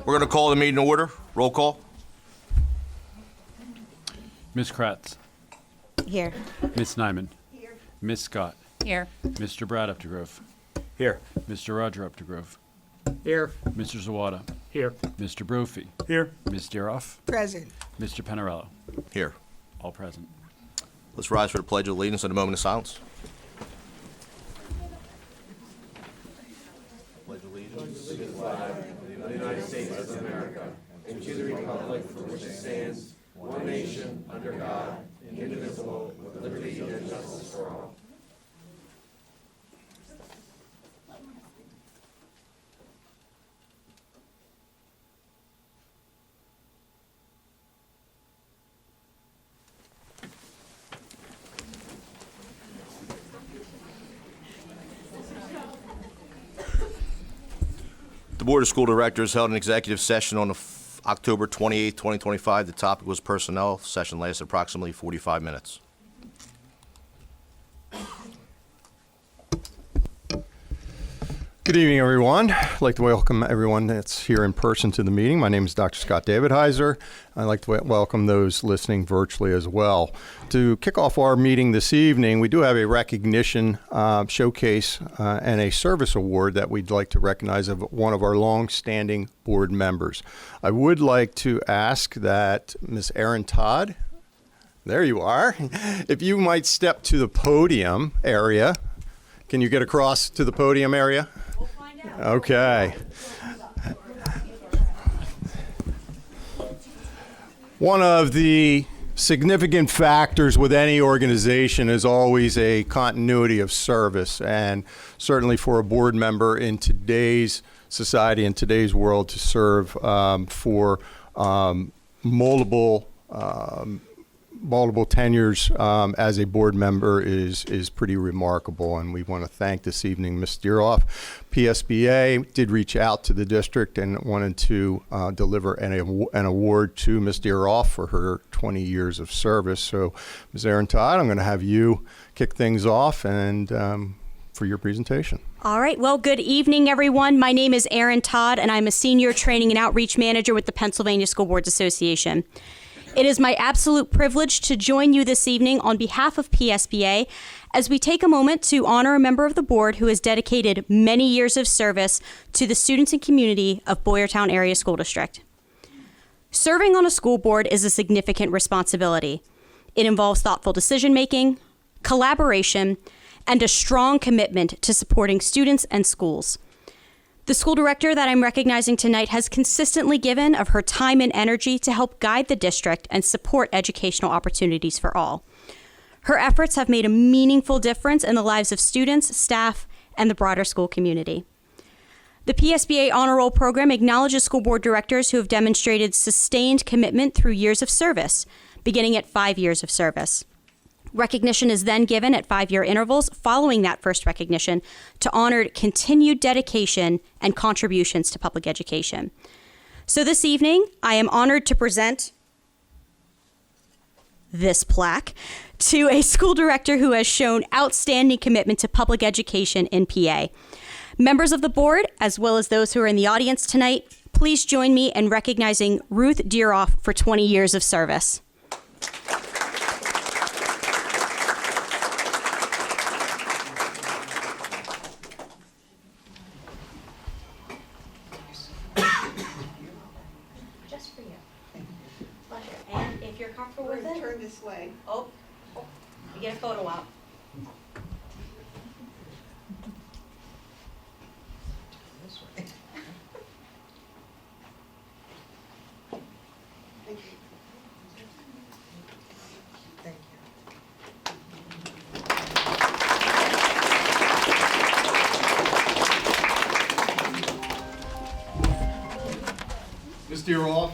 We're going to call the meeting to order. Roll call. Ms. Kratz. Here. Ms. Nyman. Here. Ms. Scott. Here. Mr. Brad Updegrove. Here. Mr. Roger Updegrove. Here. Mr. Zawada. Here. Mr. Brophy. Here. Ms. Deroff. Present. Mr. Penarello. Here. All present. Let's rise for the Pledge of Allegiance and a moment of silence. Pledge allegiance to the flag of the United States of America and to the republic for which it stands, one nation, under God, indivisible, with liberty and justice for all. The Board of School Directors held an executive session on October 28, 2025. The topic was personnel. Session lasted approximately 45 minutes. Good evening, everyone. I'd like to welcome everyone that's here in person to the meeting. My name is Dr. Scott David Heiser. I'd like to welcome those listening virtually as well. To kick off our meeting this evening, we do have a recognition showcase and a service award that we'd like to recognize of one of our long-standing board members. I would like to ask that Ms. Erin Todd, there you are, if you might step to the podium area. Can you get across to the podium area? Okay. One of the significant factors with any organization is always a continuity of service, and certainly for a board member in today's society, in today's world, to serve for multiple tenures as a board member is pretty remarkable, and we want to thank this evening Ms. Deroff. PSBA did reach out to the district and wanted to deliver an award to Ms. Deroff for her 20 years of service. So, Ms. Erin Todd, I'm going to have you kick things off and for your presentation. All right. Well, good evening, everyone. My name is Erin Todd, and I'm a Senior Training and Outreach Manager with the Pennsylvania School Boards Association. It is my absolute privilege to join you this evening on behalf of PSBA as we take a moment to honor a member of the board who has dedicated many years of service to the students and community of Boyertown Area School District. Serving on a school board is a significant responsibility. It involves thoughtful decision-making, collaboration, and a strong commitment to supporting students and schools. The school director that I'm recognizing tonight has consistently given of her time and energy to help guide the district and support educational opportunities for all. Her efforts have made a meaningful difference in the lives of students, staff, and the broader school community. The PSBA Honor Roll program acknowledges school board directors who have demonstrated sustained commitment through years of service, beginning at 5 years of service. Recognition is then given at 5-year intervals following that first recognition to honor continued dedication and contributions to public education. So this evening, I am honored to present this plaque to a school director who has shown outstanding commitment to public education in PA. Members of the board, as well as those who are in the audience tonight, please join me in recognizing Ruth Deroff for 20 years of service. Turn this way. Oh, you get a photo out. This way. Thank you. Thank Ms. Deroff,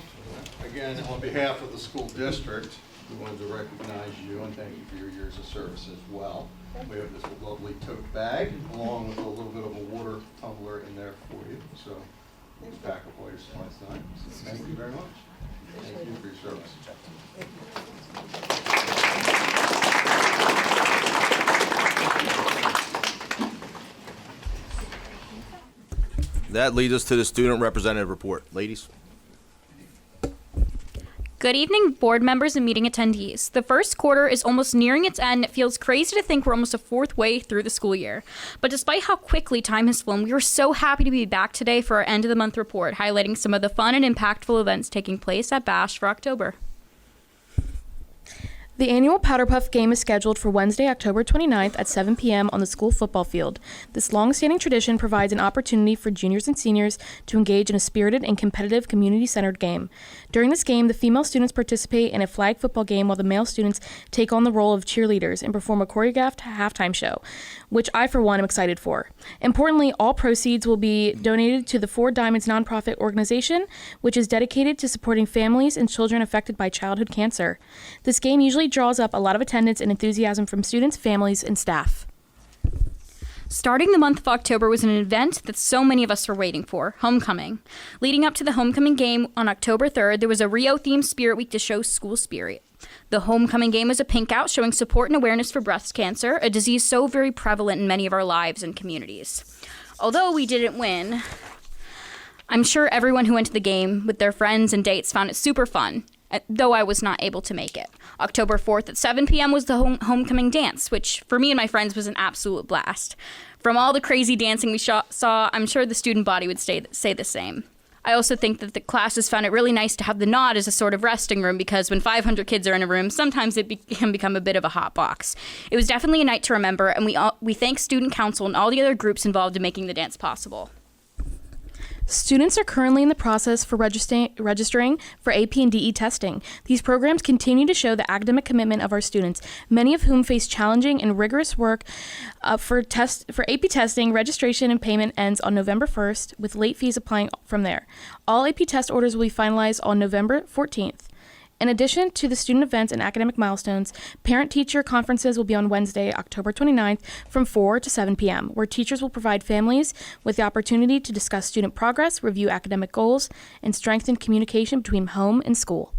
again, on behalf of the school district, we wanted to recognize you and thank you for your years of service as well. We have this lovely tote bag along with a little bit of a water tumbler in there for you. So just pack up all your supplies tonight. So thank you very much. Thank you for your service. That leads us to the student representative report. Ladies. Good evening, board members and meeting attendees. The first quarter is almost nearing its end. It feels crazy to think we're almost a fourth way through the school year. But despite how quickly time has flown, we are so happy to be back today for our end of the month report, highlighting some of the fun and impactful events taking place at Bash for October. The annual Powder Puff game is scheduled for Wednesday, October 29th at 7 p.m. on the school football field. This long-standing tradition provides an opportunity for juniors and seniors to engage in a spirited and competitive community-centered game. During this game, the female students participate in a flag football game while the male students take on the role of cheerleaders and perform a choreographed halftime show, which I, for one, am excited for. Importantly, all proceeds will be donated to the Four Diamonds nonprofit organization, which is dedicated to supporting families and children affected by childhood cancer. This game usually draws up a lot of attendance and enthusiasm from students, families, and staff. Starting the month of October was an event that so many of us were waiting for, homecoming. Leading up to the homecoming game on October 3rd, there was a Rio-themed Spirit Week to show school spirit. The homecoming game was a pink out showing support and awareness for breast cancer, a disease so very prevalent in many of our lives and communities. Although we didn't win, I'm sure everyone who went to the game with their friends and dates found it super fun, though I was not able to make it. October 4th at 7 p.m. was the homecoming dance, which for me and my friends was an absolute blast. From all the crazy dancing we saw, I'm sure the student body would say the same. I also think that the classes found it really nice to have the nod as a sort of resting room, because when 500 kids are in a room, sometimes it can become a bit of a hot box. It was definitely a night to remember, and we thank student council and all the other groups involved in making the dance possible. Students are currently in the process for registering for AP and DE testing. These programs continue to show the academic commitment of our students, many of whom face challenging and rigorous work. For AP testing, registration and payment ends on November 1st, with late fees applying from there. All AP test orders will be finalized on November 14th. In addition to the student events and academic milestones, parent-teacher conferences will be on Wednesday, October 29th from 4 to 7 p.m., where teachers will provide families with the opportunity to discuss student progress, review academic goals, and strengthen communication between home and school.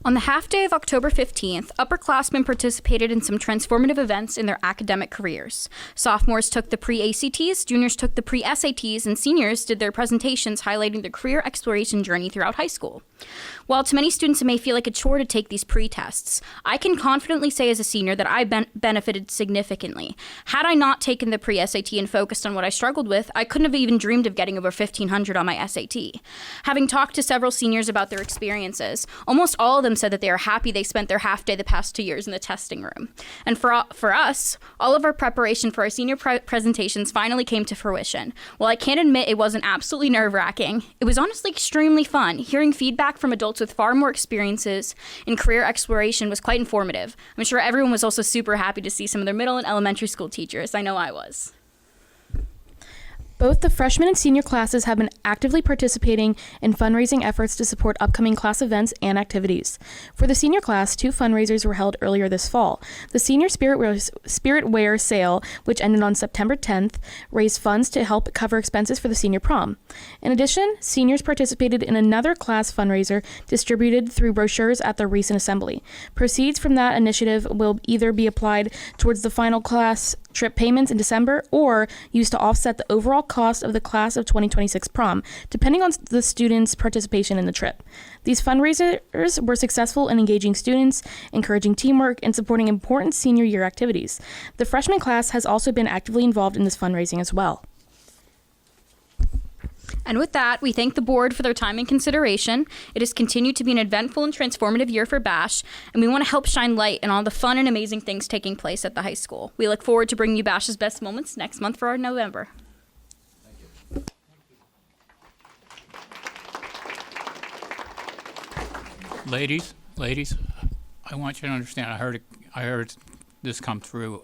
On the half day of October 15th, upperclassmen participated in some transformative events in their academic careers. Sophomores took the pre-ACTs, juniors took the pre-SATs, and seniors did their presentations highlighting their career exploration journey throughout high school. While to many students it may feel like a chore to take these pre-tests, I can confidently say as a senior that I benefited significantly. Had I not taken the pre-SAT and focused on what I struggled with, I couldn't have even dreamed of getting over 1,500 on my SAT. Having talked to several seniors about their experiences, almost all of them said that they are happy they spent their half day the past 2 years in the testing room. And for us, all of our preparation for our senior presentations finally came to fruition. While I can't admit it wasn't absolutely nerve-wracking, it was honestly extremely fun. Hearing feedback from adults with far more experiences in career exploration was quite informative. I'm sure everyone was also super happy to see some of their middle and elementary school teachers. I know I was. Both the freshman and senior classes have been actively participating in fundraising efforts to support upcoming class events and activities. For the senior class, 2 fundraisers were held earlier this fall. The Senior Spirit Wear Sale, which ended on September 10th, raised funds to help cover expenses for the senior prom. In addition, seniors participated in another class fundraiser distributed through brochures at the recent assembly. Proceeds from that initiative will either be applied towards the final class trip payments in December or used to offset the overall cost of the class of 2026 prom, depending on the students' participation in the trip. These fundraisers were successful in engaging students, encouraging teamwork, and supporting important senior year activities. The freshman class has also been actively involved in this fundraising as well. And with that, we thank the board for their time and consideration. It has continued to be an eventful and transformative year for Bash, and we want to help shine light on all the fun and amazing things taking place at the high school. We look forward to bringing you Bash's best moments next month for our November. Ladies, I want you to understand. I heard this come through.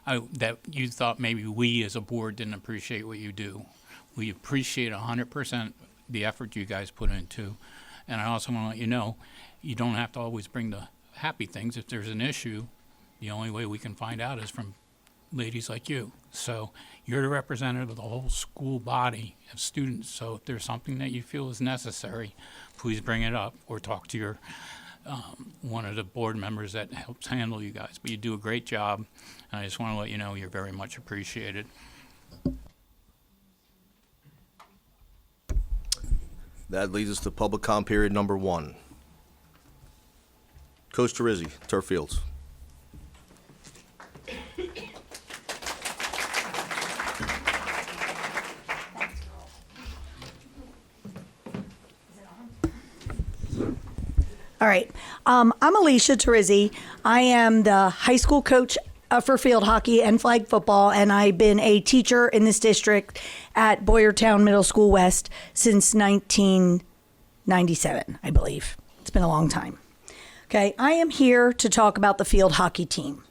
That you thought maybe we as a board didn't appreciate what you do. We appreciate 100% the effort you guys put into, and I also want to let you know, you don't have to always bring the happy things. If there's an issue, the only way we can find out is from ladies like you. So you're the representative of the whole school body of students. So if there's something that you feel is necessary, please bring it up or talk to your one of the board members that helps handle you guys. But you do a great job, and I just want to let you know you're very much appreciated. That leads us to public comment period number 1. Coach Terizzi, turf fields. All right. I'm Alicia Terizzi. I am the high school coach for field hockey and flag football, and I've been a teacher in this district at Boyertown Middle School West since 1997, I believe. It's been a long time. Okay, I am here to talk about the field hockey team.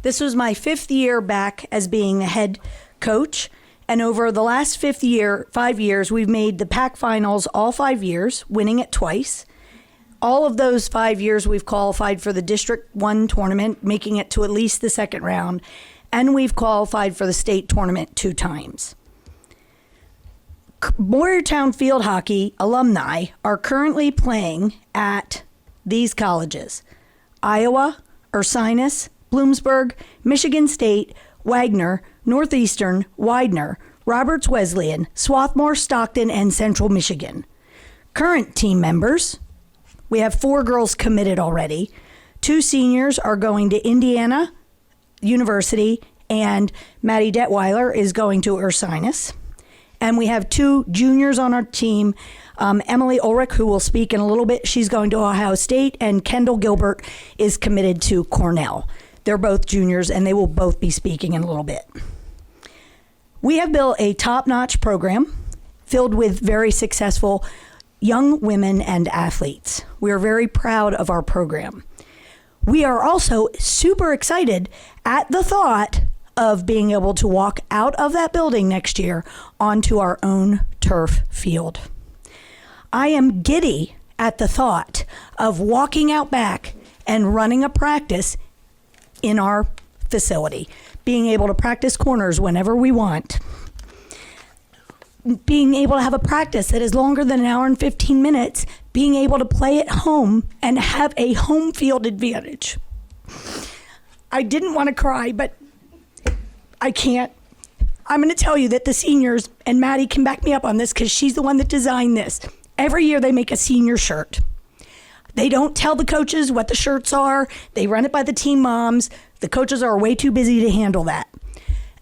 This was my 5th year back as being the head coach, and over the last 5 years, we've made the PAC finals all 5 years, winning it twice. All of those 5 years, we've qualified for the District 1 tournament, making it to at least the second round, and we've qualified for the state tournament 2 times. Boyertown field hockey alumni are currently playing at these colleges: Iowa, Ursinus, Bloomsburg, Michigan State, Wagner, Northeastern, Widener, Roberts Wesleyan, Swarthmore, Stockton, and Central Michigan. Current team members: we have 4 girls committed already. 2 seniors are going to Indiana University, and Maddie Detweiler is going to Ursinus. And we have 2 juniors on our team. Emily Ulrich, who will speak in a little bit, she's going to Ohio State, and Kendall Gilbert is committed to Cornell. They're both juniors, and they will both be speaking in a little bit. We have built a top-notch program filled with very successful young women and athletes. We are very proud of our program. We are also super excited at the thought of being able to walk out of that building next year onto our own turf field. I am giddy at the thought of walking out back and running a practice in our facility, being able to practice corners whenever we want, being able to have a practice that is longer than an hour and 15 minutes, being able to play at home and have a home field advantage. I didn't want to cry, but I can't. I'm going to tell you that the seniors, and Maddie can back me up on this because she's the one that designed this. Every year they make a senior shirt. They don't tell the coaches what the shirts are. They run it by the team moms. The coaches are way too busy to handle that.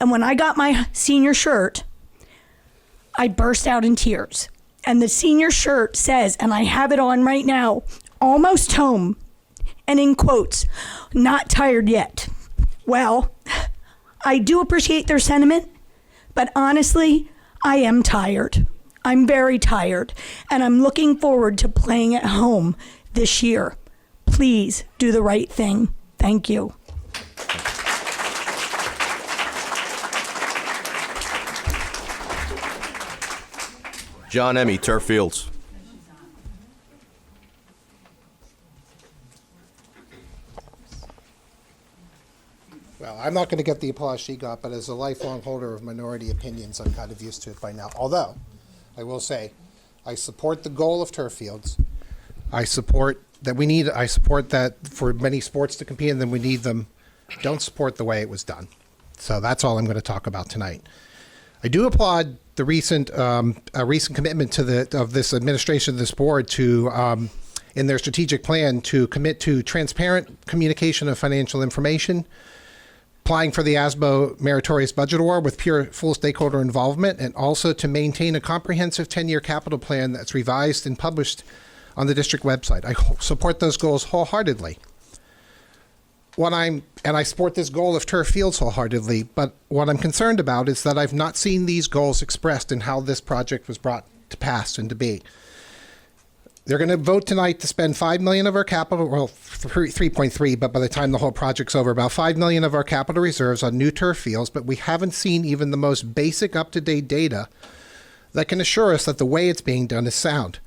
And when I got my senior shirt, I burst out in tears. And the senior shirt says, and I have it on right now, "Almost home," and in quotes, "Not tired yet." Well, I do appreciate their sentiment, but honestly, I am tired. I'm very tired, and I'm looking forward to playing at home this year. Please do the right thing. Thank you. John Emmy, turf fields. Well, I'm not going to get the applause she got, but as a lifelong holder of minority opinions, I'm kind of used to it by now. Although, I will say, I support the goal of turf fields. I support that for many sports to compete, and then we need them. Don't support the way it was done. So that's all I'm going to talk about tonight. I do applaud the recent commitment of this administration, this board, to in their strategic plan to commit to transparent communication of financial information, applying for the ASBO Meritorious Budget Award with full stakeholder involvement, and also to maintain a comprehensive 10-year capital plan that's revised and published on the district website. I support those goals wholeheartedly. I support this goal of turf fields wholeheartedly, but what I'm concerned about is that I've not seen these goals expressed in how this project was brought to pass and to be. They're going to vote tonight to spend $5 million of our capital, well, 3.3, but by the time the whole project's over, about $5 million of our capital reserves on new turf fields, but we haven't seen even the most basic up-to-date data that can assure us that the way it's being done is sound.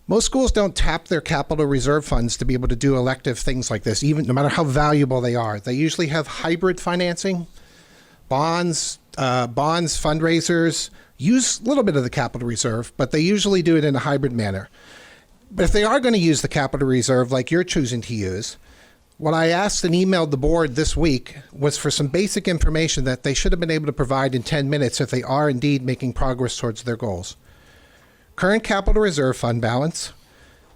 Most schools don't tap their capital reserve funds to be able to do elective things like this, even no matter how valuable they are. They usually have hybrid financing, bonds, fundraisers, use a little bit of the capital reserve, but they usually do it in a hybrid manner. But if they are going to use the capital reserve like you're choosing to use, what I asked and emailed the board this week was for some basic information that they should have been able to provide in 10 minutes if they are indeed making progress towards their goals. current capital reserve fund balance,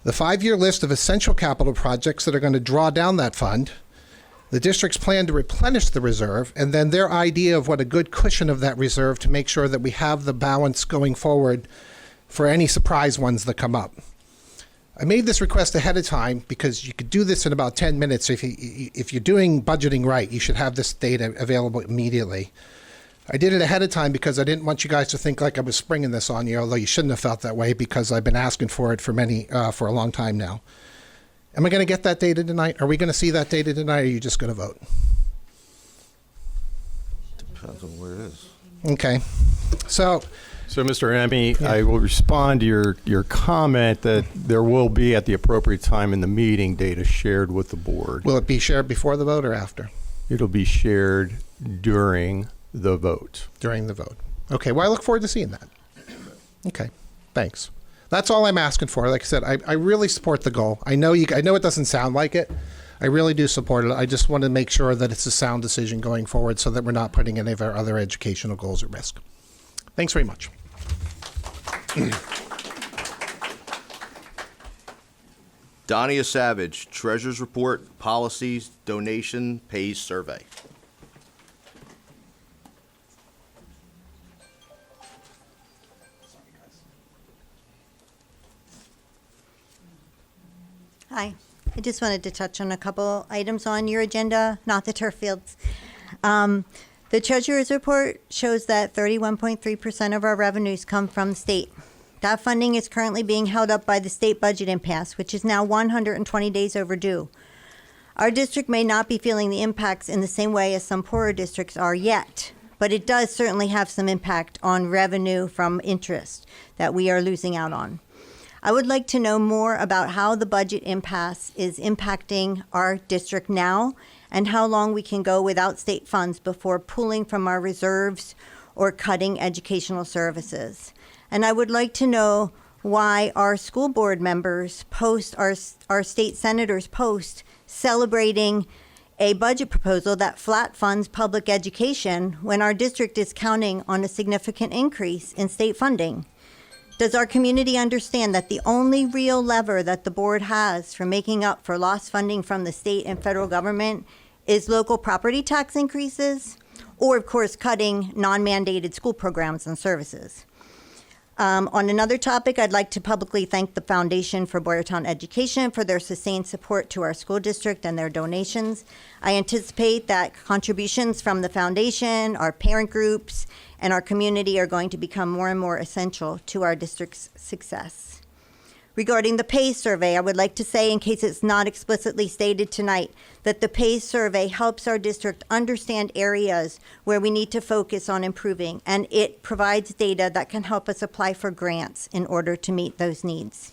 the 5-year list of essential capital projects that are going to draw down that fund, the district's plan to replenish the reserve, and then their idea of what a good cushion of that reserve to make sure that we have the balance going forward for any surprise ones that come up. I made this request ahead of time because you could do this in about 10 minutes. If you're doing budgeting right, you should have this data available immediately. I did it ahead of time because I didn't want you guys to think like I was springing this on you, although you shouldn't have felt that way because I've been asking for it for a long time now. Am I going to get that data tonight? Are we going to see that data tonight, or are you just going to vote? Depends on where it is. Okay. So Mr. Emmy, I will respond to your comment that there will be, at the appropriate time in the meeting, data shared with the board. will it be shared before the vote or after? It'll be shared during the vote. During the vote. Okay. Well, I look forward to seeing that. Okay. Thanks. That's all I'm asking for. Like I said, I really support the goal. I know it doesn't sound like it. I really do support it. I just want to make sure that it's a sound decision going forward so that we're not putting any of our other educational goals at risk. Thanks very much. Donia Savage, Treasurer's Report, Policies, Donation, Pays Survey. Hi. I just wanted to touch on a couple items on your agenda, not the turf fields. The Treasurer's Report shows that 31.3% of our revenues come from the state. That funding is currently being held up by the state budget impasse, which is now 120 days overdue. Our district may not be feeling the impacts in the same way as some poorer districts are yet, but it does certainly have some impact on revenue from interest that we are losing out on. I would like to know more about how the budget impasse is impacting our district now and how long we can go without state funds before pulling from our reserves or cutting educational services. And I would like to know why our school board members post, our state senators post, celebrating a budget proposal that flat funds public education when our district is counting on a significant increase in state funding. Does our community understand that the only real lever that the board has for making up for lost funding from the state and federal government is local property tax increases, or of course cutting non-mandated school programs and services? On another topic, I'd like to publicly thank the Foundation for Boyertown Education for their sustained support to our school district and their donations. I anticipate that contributions from the foundation, our parent groups, and our community are going to become more and more essential to our district's success. Regarding the PAYS survey, I would like to say, in case it's not explicitly stated tonight, that the PAYS survey helps our district understand areas where we need to focus on improving, and it provides data that can help us apply for grants in order to meet those needs.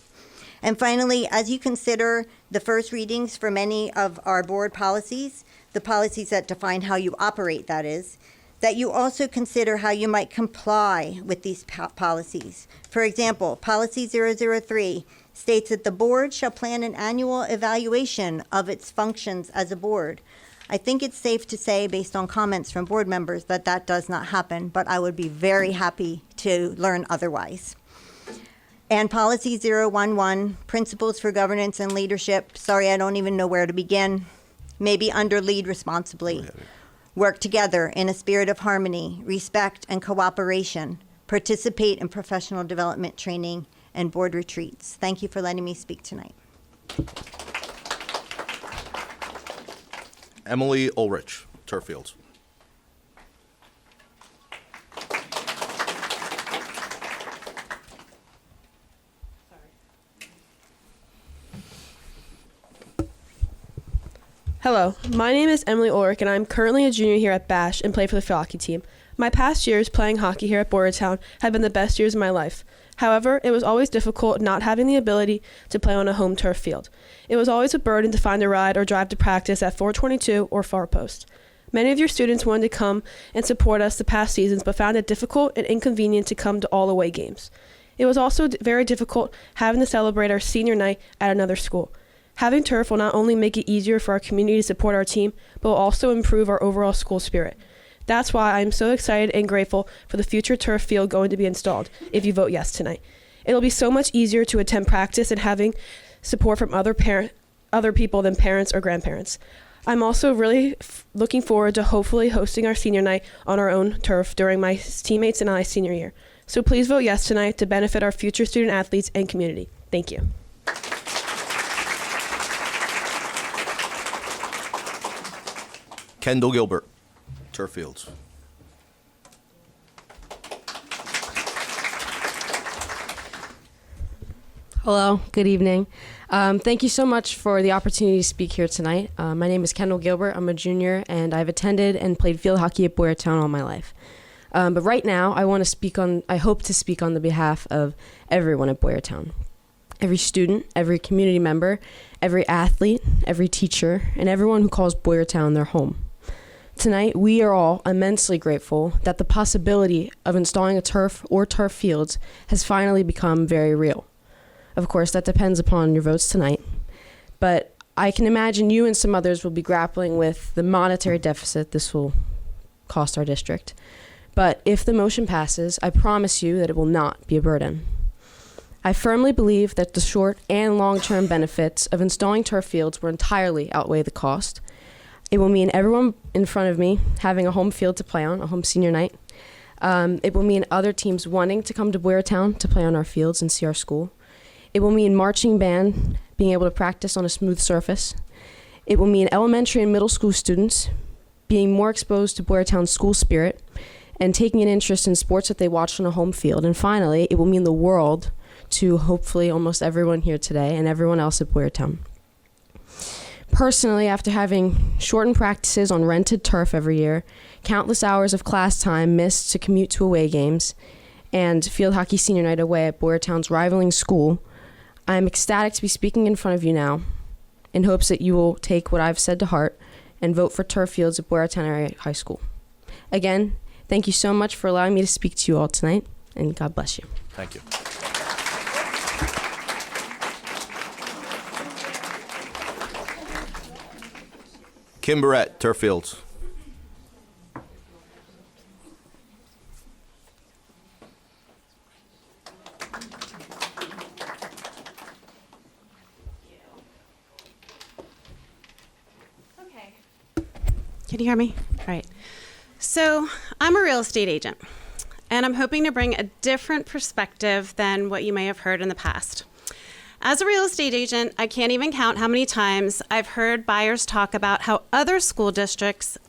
And finally, as you consider the first readings for many of our board policies, the policies that define how you operate, that is, that you also consider how you might comply with these policies. For example, Policy 003 states that the board shall plan an annual evaluation of its functions as a board. I think it's safe to say, based on comments from board members, that that does not happen, but I would be very happy to learn otherwise. And Policy 011, Principles for Governance and Leadership. Sorry, I don't even know where to begin. Maybe under lead responsibly. Work together in a spirit of harmony, respect, and cooperation. Participate in professional development training and board retreats. Thank you for letting me speak tonight. Emily Ulrich, Turf Fields. Hello, my name is Emily Ulrich, and I'm currently a junior here at Bash and play for the field hockey team. My past years playing hockey here at Boyertown have been the best years of my life. However, it was always difficult not having the ability to play on a home turf field. It was always a burden to find a ride or drive to practice at 422 or Far Post. Many of your students wanted to come and support us the past seasons, but found it difficult and inconvenient to come to all away games. It was also very difficult having to celebrate our senior night at another school. Having turf will not only make it easier for our community to support our team, but will also improve our overall school spirit. That's why I'm so excited and grateful for the future turf field going to be installed, if you vote yes tonight. It'll be so much easier to attend practice and having support from other people than parents or grandparents. I'm also really looking forward to hopefully hosting our senior night on our own turf during my teammates and I senior year. So please vote yes tonight to benefit our future student athletes and community. Thank you. Kendall Gilbert, Turf Fields. Hello, good evening. Thank you so much for the opportunity to speak here tonight. My name is Kendall Gilbert. I'm a junior, and I've attended and played field hockey at Boyertown all my life. But right now, I hope to speak on the behalf of everyone at Boyertown. Every student, every community member, every athlete, every teacher, and everyone who calls Boyertown their home. Tonight, we are all immensely grateful that the possibility of installing a turf or turf fields has finally become very real. Of course, that depends upon your votes tonight, but I can imagine you and some others will be grappling with the monetary deficit this will cost our district. But if the motion passes, I promise you that it will not be a burden. I firmly believe that the short and long-term benefits of installing turf fields will entirely outweigh the cost. It will mean everyone in front of me having a home field to play on, a home senior night. It will mean other teams wanting to come to Boyertown to play on our fields and see our school. It will mean marching band being able to practice on a smooth surface. It will mean elementary and middle school students being more exposed to Boyertown's school spirit and taking an interest in sports that they watch on a home field. And finally, it will mean the world to hopefully almost everyone here today and everyone else at Boyertown. Personally, after having shortened practices on rented turf every year, countless hours of class time missed to commute to away games, and field hockey senior night away at Boyertown's rivaling school, I am ecstatic to be speaking in front of you now in hopes that you will take what I've said to heart and vote for turf fields at Boyertown Area High School. Again, thank you so much for allowing me to speak to you all tonight, and God bless you. Thank you. Kim Barrett, Turf Fields. Can you hear me? All right. So I'm a real estate agent, and I'm hoping to bring a different perspective than what you may have heard in the past. As a real estate agent, I can't even count how many times I've heard buyers talk about how much other school districts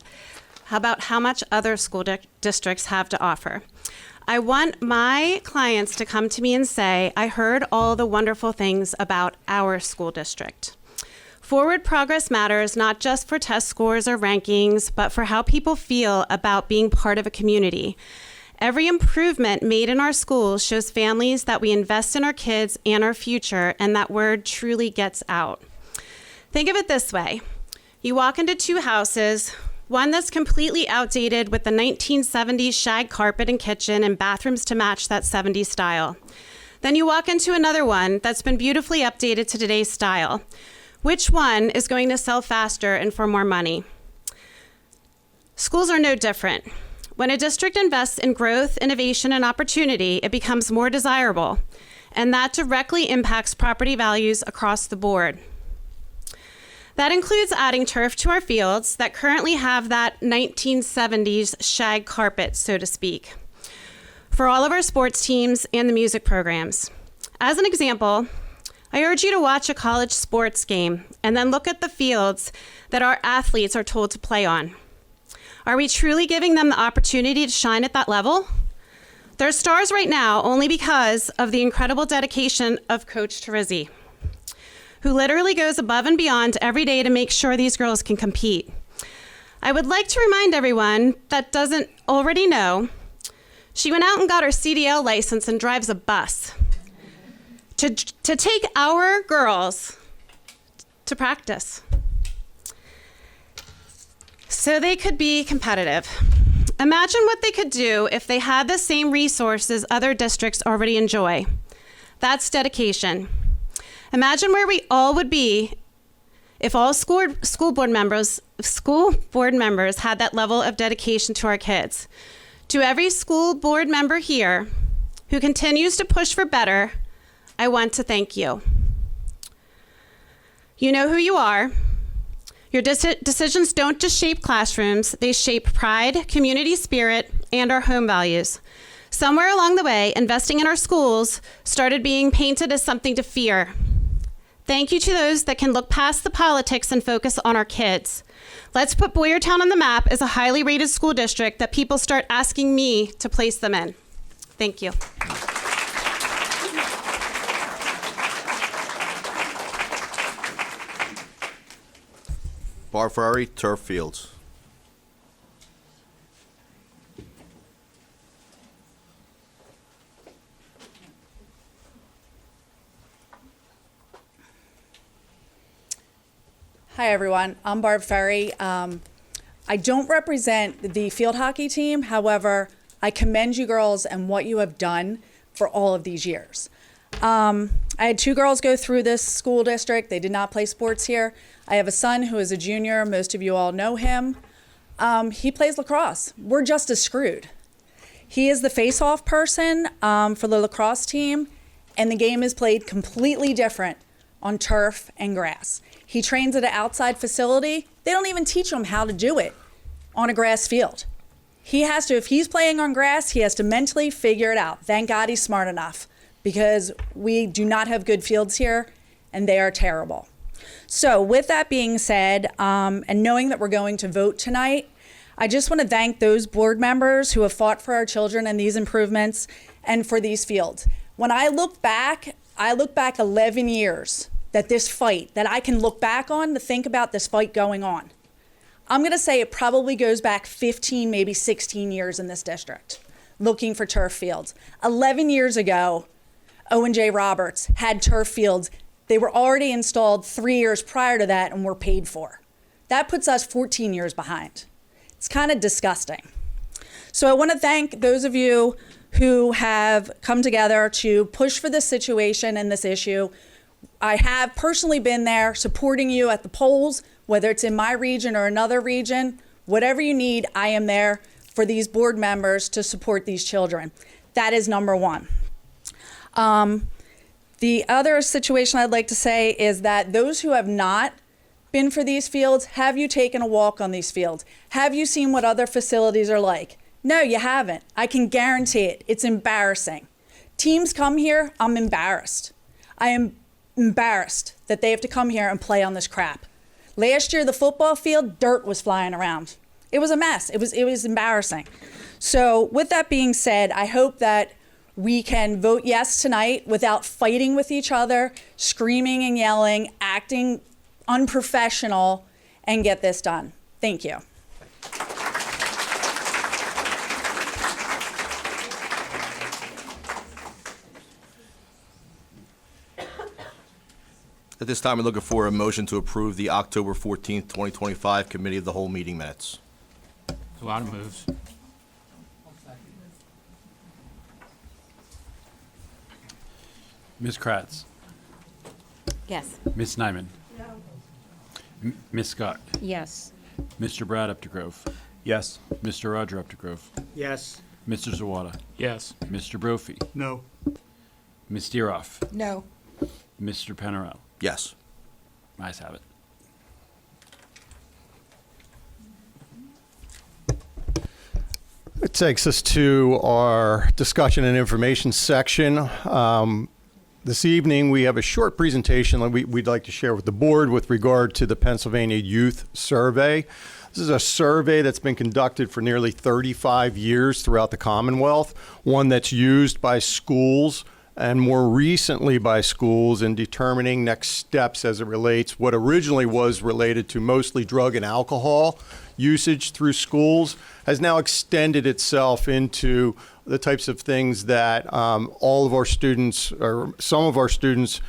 have to offer. I want my clients to come to me and say, I heard all the wonderful things about our school district. Forward progress matters not just for test scores or rankings, but for how people feel about being part of a community. Every improvement made in our schools shows families that we invest in our kids and our future, and that word truly gets out. Think of it this way. You walk into two houses, one that's completely outdated with the 1970s shag carpet and kitchen and bathrooms to match that 70s style. Then you walk into another one that's been beautifully updated to today's style. Which one is going to sell faster and for more money? Schools are no different. When a district invests in growth, innovation, and opportunity, it becomes more desirable, and that directly impacts property values across the board. That includes adding turf to our fields that currently have that 1970s shag carpet, so to speak, for all of our sports teams and the music programs. As an example, I urge you to watch a college sports game and then look at the fields that our athletes are told to play on. Are we truly giving them the opportunity to shine at that level? They're stars right now only because of the incredible dedication of Coach Terizzi, who literally goes above and beyond every day to make sure these girls can compete. I would like to remind everyone that doesn't already know, she went out and got her CDL license and drives a bus to take our girls to practice so they could be competitive. Imagine what they could do if they had the same resources other districts already enjoy. That's dedication. Imagine where we all would be if all school board members had that level of dedication to our kids. To every school board member here who continues to push for better, I want to thank you. You know who you are. Your decisions don't just shape classrooms, they shape pride, community spirit, and our home values. Somewhere along the way, investing in our schools started being painted as something to fear. Thank you to those that can look past the politics and focus on our kids. Let's put Boyertown on the map as a highly rated school district that people start asking me to place them in. Thank you. Barb Ferrari, Turf Fields. Hi, everyone. I'm Barb Ferry. I don't represent the field hockey team. However, I commend you girls and what you have done for all of these years. I had 2 girls go through this school district. They did not play sports here. I have a son who is a junior. Most of you all know him. He plays lacrosse. We're just as screwed. He is the face-off person for the lacrosse team, and the game is played completely different on turf and grass. He trains at an outside facility. They don't even teach him how to do it on a grass field. He has to, if he's playing on grass, he has to mentally figure it out. Thank God he's smart enough, because we do not have good fields here, and they are terrible. So with that being said, and knowing that we're going to vote tonight, I just want to thank those board members who have fought for our children and these improvements and for these fields. When I look back 11 years that I can look back on to think about this fight going on. I'm going to say it probably goes back 15, maybe 16 years in this district, looking for turf fields. 11 years ago, Owen J. Roberts had turf fields. They were already installed 3 years prior to that and were paid for. That puts us 14 years behind. It's kind of disgusting. So I want to thank those of you who have come together to push for this situation and this issue. I have personally been there supporting you at the polls, whether it's in my region or another region. Whatever you need, I am there for these board members to support these children. That is number one. The other situation I'd like to say is that those who have not been for these fields, have you taken a walk on these fields? Have you seen what other facilities are like? No, you haven't. I can guarantee it. It's embarrassing. Teams come here, I'm embarrassed. I am embarrassed that they have to come here and play on this crap. Last year, the football field, dirt was flying around. It was a mess. It was embarrassing. So with that being said, I hope that we can vote yes tonight without fighting with each other, screaming and yelling, acting unprofessional, and get this done. Thank you. At this time, we're looking for a motion to approve the October 14th, 2025 Committee of the Whole meeting minutes. A lot of moves. Ms. Kratz. Yes. Ms. Nyman. No. Ms. Scott. Yes. Mr. Brad Updegrove. Yes. Mr. Roger Updegrove. Yes. Mr. Zawada. Yes. Mr. Brophy. No. Ms. Deeroff. No. Mr. Penarel. Yes. Ayes have it. It takes us to our discussion and information section. This evening, we have a short presentation that we'd like to share with the board with regard to the Pennsylvania Youth Survey. This is a survey that's been conducted for nearly 35 years throughout the Commonwealth, one that's used by schools and more recently by schools in determining next steps as it relates what originally was related to mostly drug and alcohol usage through schools has now extended itself into the types of things that all of our students or some of our students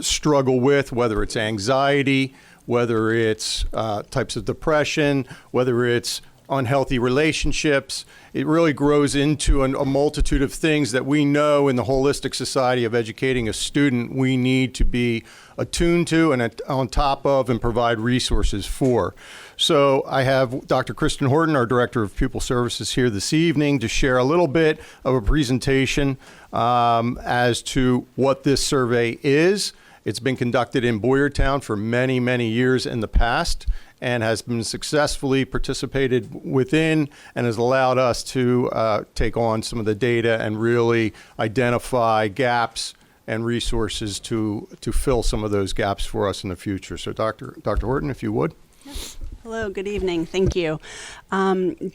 struggle with, whether it's anxiety, whether it's types of depression, whether it's unhealthy relationships. It really grows into a multitude of things that we know in the holistic society of educating a student we need to be attuned to and on top of and provide resources for. So I have Dr. Kristen Horton, our Director of Pupil Services, here this evening to share a little bit of a presentation as to what this survey is. It's been conducted in Boyertown for many, many years in the past and has been successfully participated within and has allowed us to take on some of the data and really identify gaps and resources to fill some of those gaps for us in the future. So Dr. Horton, if you would. Yes. Hello, good evening. Thank you.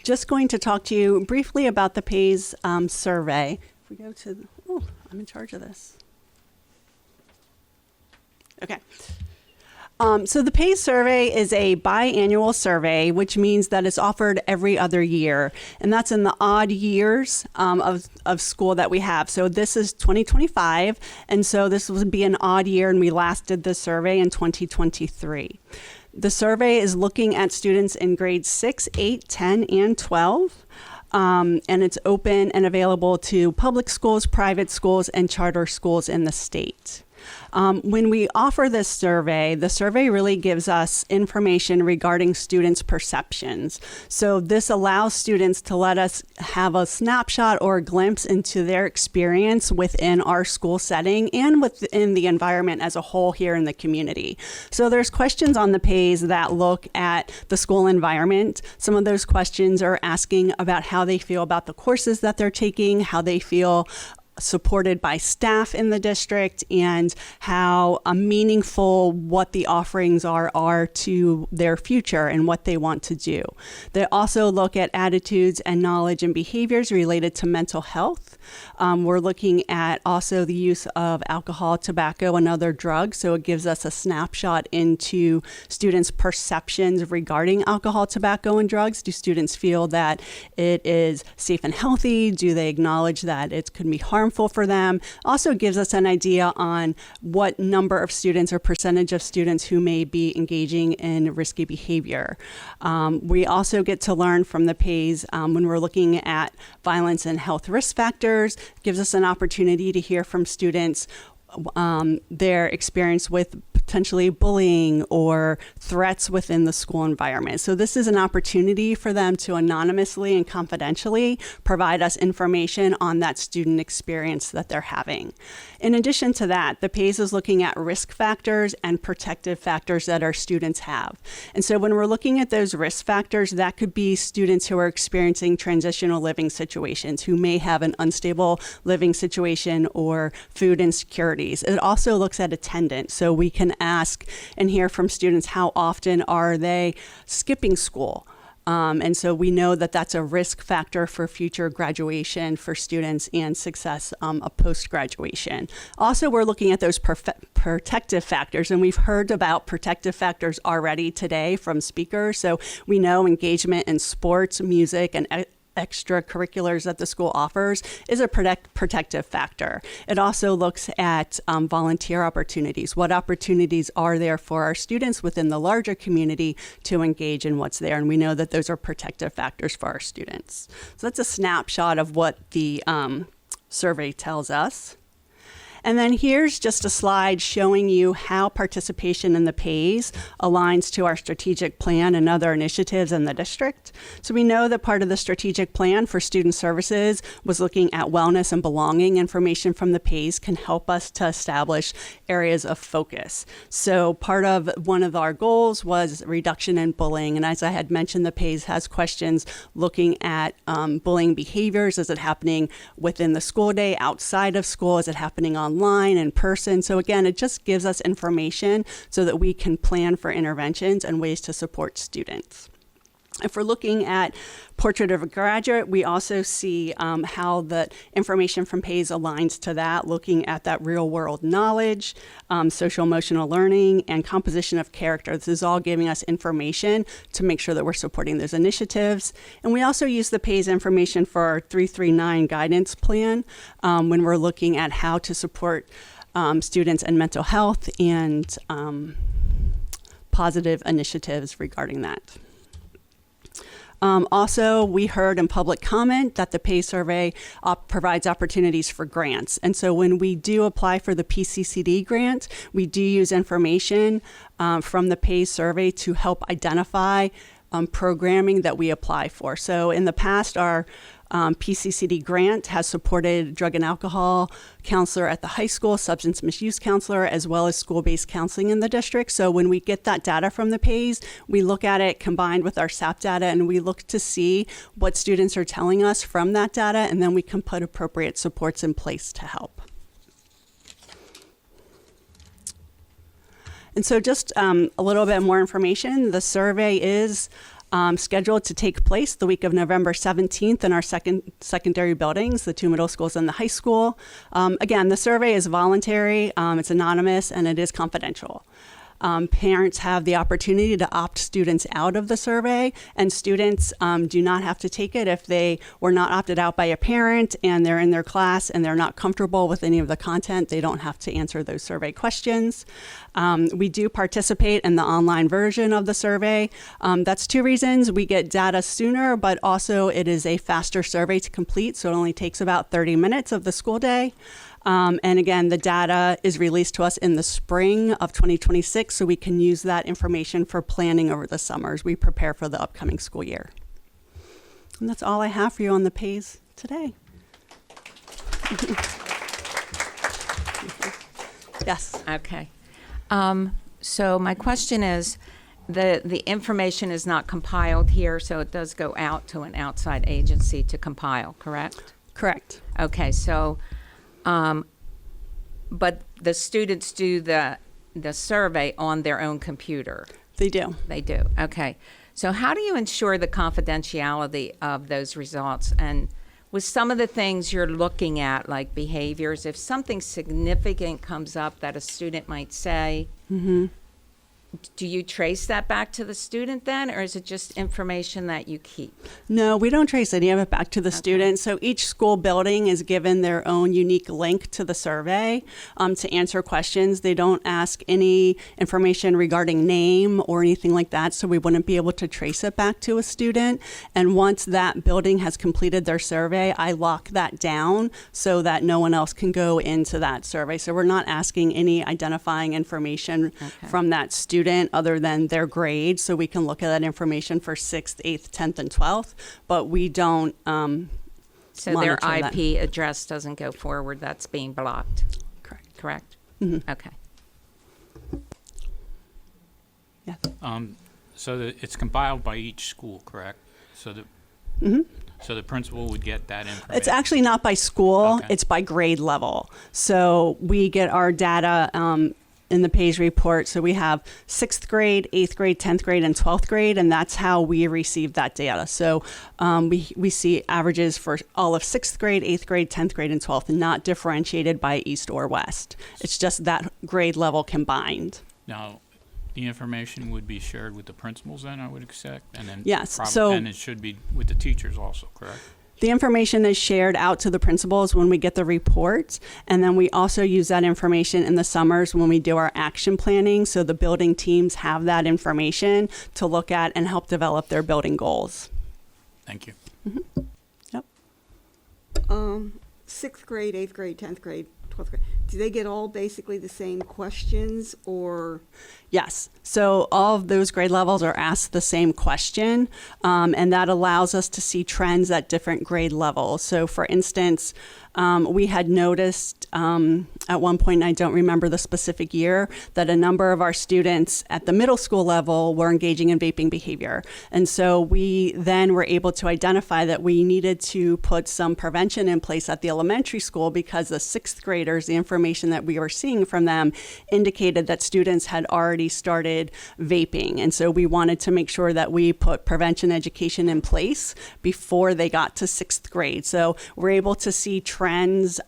Just going to talk to you briefly about the PAYS survey. If we go to, I'm in charge of this. Okay. So the PAYS survey is a biannual survey, which means that it's offered every other year, and that's in the odd years of school that we have. So this is 2025, and so this would be an odd year, and we last did the survey in 2023. The survey is looking at students in grades 6, 8, 10, and 12. And it's open and available to public schools, private schools, and charter schools in the state. When we offer this survey, the survey really gives us information regarding students' perceptions. So this allows students to let us have a snapshot or a glimpse into their experience within our school setting and within the environment as a whole here in the community. So there's questions on the PAYS that look at the school environment. Some of those questions are asking about how they feel about the courses that they're taking, how they feel supported by staff in the district, and how meaningful what the offerings are to their future and what they want to do. They also look at attitudes and knowledge and behaviors related to mental health. We're looking at also the use of alcohol, tobacco, and other drugs. So it gives us a snapshot into students' perceptions regarding alcohol, tobacco, and drugs. Do students feel that it is safe and healthy? Do they acknowledge that it could be harmful for them? Also gives us an idea on what number of students or percentage of students who may be engaging in risky behavior. We also get to learn from the PAYS when we're looking at violence and health risk factors. Gives us an opportunity to hear from students their experience with potentially bullying or threats within the school environment. So this is an opportunity for them to anonymously and confidentially provide us information on that student experience that they're having. In addition to that, the PAYS is looking at risk factors and protective factors that our students have. And so when we're looking at those risk factors, that could be students who are experiencing transitional living situations, who may have an unstable living situation or food insecurities. It also looks at attendance. So we can ask and hear from students how often are they skipping school. And so we know that that's a risk factor for future graduation for students and success of post-graduation. Also, we're looking at those protective factors, and we've heard about protective factors already today from speakers. So we know engagement in sports, music, and extracurriculars that the school offers is a protective factor. It also looks at volunteer opportunities. What opportunities are there for our students within the larger community to engage in what's there? And we know that those are protective factors for our students. So that's a snapshot of what the survey tells us. And then here's just a slide showing you how participation in the PAYS aligns to our strategic plan and other initiatives in the district. So we know that part of the strategic plan for student services was looking at wellness and belonging. Information from the PAYS can help us to establish areas of focus. So part of one of our goals was reduction in bullying. And as I had mentioned, the PAYS has questions looking at bullying behaviors. Is it happening within the school day, outside of school? Is it happening online, in person? So again, it just gives us information so that we can plan for interventions and ways to support students. If we're looking at Portrait of a Graduate, we also see how the information from PAYS aligns to that, looking at that real world knowledge, social emotional learning, and composition of character. This is all giving us information to make sure that we're supporting those initiatives. And we also use the PAYS information for our 339 guidance plan when we're looking at how to support students in mental health and positive initiatives regarding that. Also, we heard in public comment that the PACE survey provides opportunities for grants. And so when we do apply for the PCCD grant, we do use information from the PACE survey to help identify programming that we apply for. So in the past, our PCCD grant has supported drug and alcohol counselor at the high school, substance misuse counselor, as well as school-based counseling in the district. So when we get that data from the PACE, we look at it combined with our SAP data, and we look to see what students are telling us from that data, and then we can put appropriate supports in place to help. And so just a little bit more information. The survey is scheduled to take place the week of November 17th in our secondary buildings, the 2 middle schools and the high school. Again, the survey is voluntary, it's anonymous, and it is confidential. Parents have the opportunity to opt students out of the survey, and students do not have to take it if they were not opted out by a parent and they're in their class and they're not comfortable with any of the content. They don't have to answer those survey questions. We do participate in the online version of the survey. That's 2 reasons. We get data sooner, but also it is a faster survey to complete, so it only takes about 30 minutes of the school day. And again, the data is released to us in the spring of 2026, so we can use that information for planning over the summer as we prepare for the upcoming school year. And that's all I have for you on the PACE today. Yes. Okay. So my question is, the information is not compiled here, so it does go out to an outside agency to compile, correct? Correct. Okay, so, but the students do the survey on their own computer? They do. They do, okay. So how do you ensure the confidentiality of those results? And with some of the things you're looking at, like behaviors, if something significant comes up that a student might say, do you trace that back to the student then, or is it just information that you keep? No, we don't trace any of it back to the student. So each school building is given their own unique link to the survey to answer questions. They don't ask any information regarding name or anything like that, so we wouldn't be able to trace it back to a student. And once that building has completed their survey, I lock that down so that no one else can go into that survey. So we're not asking any identifying information from that student other than their grade, so we can look at that information for 6th, 8th, 10th, and 12th, but we don't so their IP address doesn't go forward, that's being blocked? Correct? Okay. Yeah. So that it's compiled by each school, correct? So the so the principal would get that information? It's actually not by school, it's by grade level. So we get our data in the PACE report. So we have 6th grade, 8th grade, 10th grade, and 12th grade, and that's how we receive that data. So we see averages for all of 6th grade, 8th grade, 10th grade, and 12th, not differentiated by East or West. It's just that grade level combined. Now, the information would be shared with the principals then, I would expect? And then yes. And it should be with the teachers also, correct? The information is shared out to the principals when we get the report, and then we also use that information in the summers when we do our action planning, so the building teams have that information to look at and help develop their building goals. Thank you. Yep. 6th grade, 8th grade, 10th grade, 12th grade, do they get all basically the same questions, or? Yes. So all of those grade levels are asked the same question, and that allows us to see trends at different grade levels. So for instance, we had noticed at one point, and I don't remember the specific year, that a number of our students at the middle school level were engaging in vaping behavior. And so we then were able to identify that we needed to put some prevention in place at the elementary school, because the 6th graders, the information that we were seeing from them indicated that students had already started vaping. And so we wanted to make sure that we put prevention education in place before they got to 6th grade. So we're able to see trends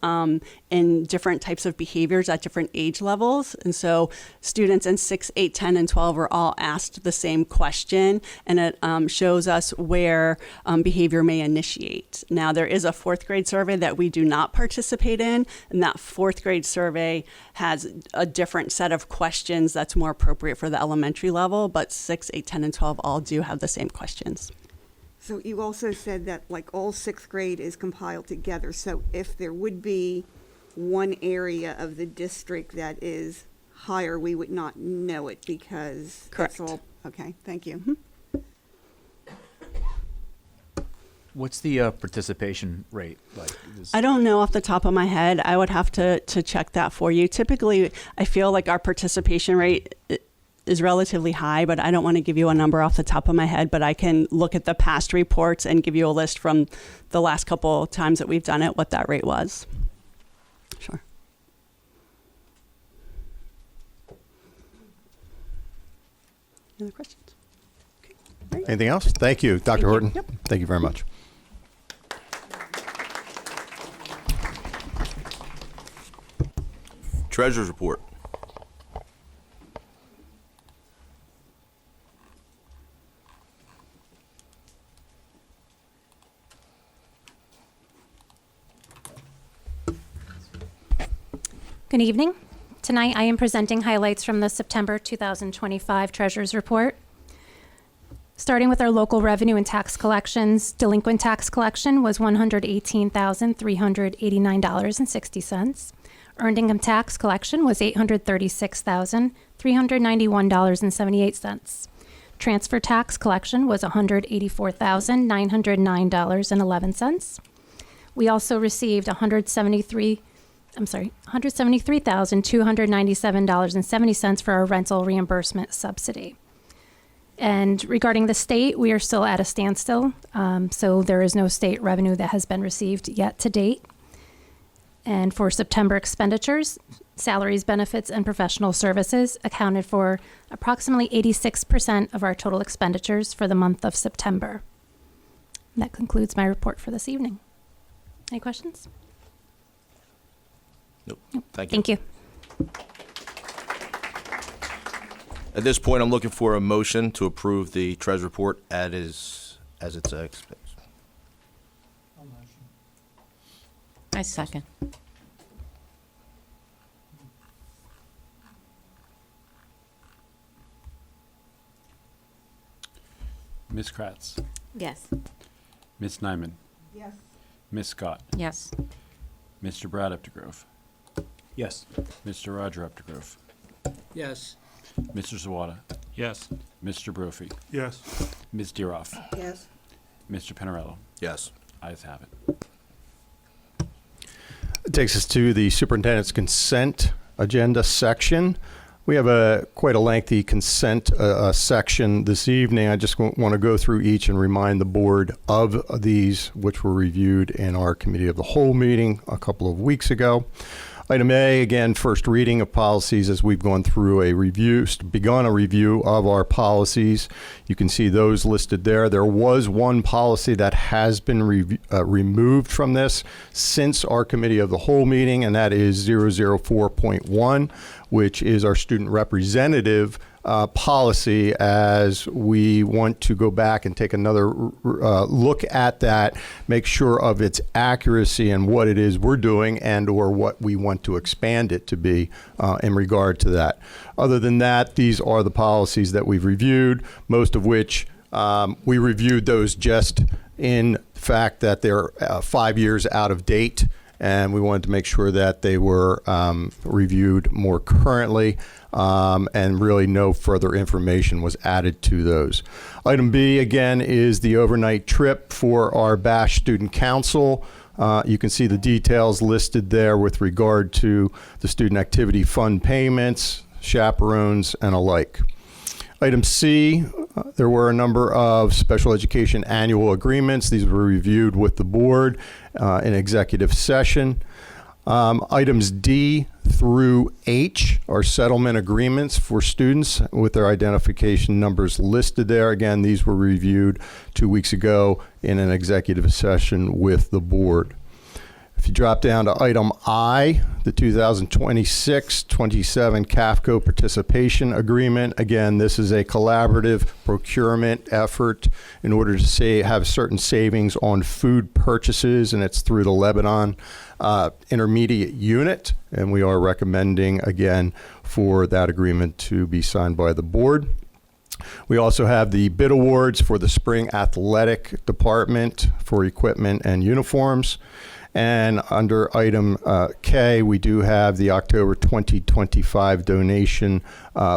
in different types of behaviors at different age levels. And so students in 6, 8, 10, and 12 were all asked the same question, and it shows us where behavior may initiate. Now, there is a 4th grade survey that we do not participate in, and that 4th grade survey has a different set of questions that's more appropriate for the elementary level, but 6, 8, 10, and 12 all do have the same questions. So you also said that like all sixth grade is compiled together. So if there would be one area of the district that is higher, we would not know it because Correct. that's all. Okay, thank you. What's the participation rate like? I don't know off the top of my head. I would have to check that for you. Typically, I feel like our participation rate is relatively high, but I don't want to give you a number off the top of my head, but I can look at the past reports and give you a list from the last couple times that we've done it, what that rate was. Sure. Any other questions? Anything else? Thank you, Dr. Horton. Yep. Thank you very much. Treasurer's report. Good evening. Tonight I am presenting highlights from the September 2025 Treasurer's Report. Starting with our local revenue and tax collections, delinquent tax collection was $118,389.60. Earned income tax collection was $836,391.78. Transfer tax collection was $184,909.11. We also received $173,297.70 for our rental reimbursement subsidy. And regarding the state, we are still at a standstill, so there is no state revenue that has been received yet to date. And for September expenditures, salaries, benefits, and professional services accounted for approximately 86% of our total expenditures for the month of September. And that concludes my report for this evening. Any questions? Nope. Thank you. Thank you. At this point, I'm looking for a motion to approve the treasurer's report as it's I second. Ms. Kratz, Yes. Ms. Nyman, Yes. Ms. Scott, Yes. Mr. Brad Updegrove, Yes. Mr. Roger Updegrove, Yes. Mr. Zawada, Yes. Mr. Brophy, Yes. Ms. Deeroff, Yes. Mr. Pinarello. Yes. Ayes have it. It takes us to the superintendent's consent agenda section. We have quite a lengthy consent section this evening. I just want to go through each and remind the board of these, which were reviewed in our committee of the whole meeting a couple of weeks ago. Item A, again, first reading of policies as we've gone through begun a review of our policies. You can see those listed there. There was one policy that has been removed from this since our committee of the whole meeting, and that is 004.1, which is our student representative policy, as we want to go back and take another look at that, make sure of its accuracy and what it is we're doing and or what we want to expand it to be in regard to that. Other than that, these are the policies that we've reviewed, most of which we reviewed those just in fact that they're 5 years out of date, and we wanted to make sure that they were reviewed more currently, and really no further information was added to those. Item B, again, is the overnight trip for our BASH Student Council. You can see the details listed there with regard to the student activity fund payments, chaperones, and alike. Item C, there were a number of special education annual agreements. These were reviewed with the board in executive session. Items D through H are settlement agreements for students with their identification numbers listed there. Again, these were reviewed 2 weeks ago in an executive session with the board. If you drop down to item I, the 2026-27 CAFCO participation agreement, again, this is a collaborative procurement effort in order to have certain savings on food purchases, and it's through the Lebanon Intermediate Unit, and we are recommending, again, for that agreement to be signed by the board. We also have the bid awards for the spring athletic department for equipment and uniforms. And under item K, we do have the October 2025 donation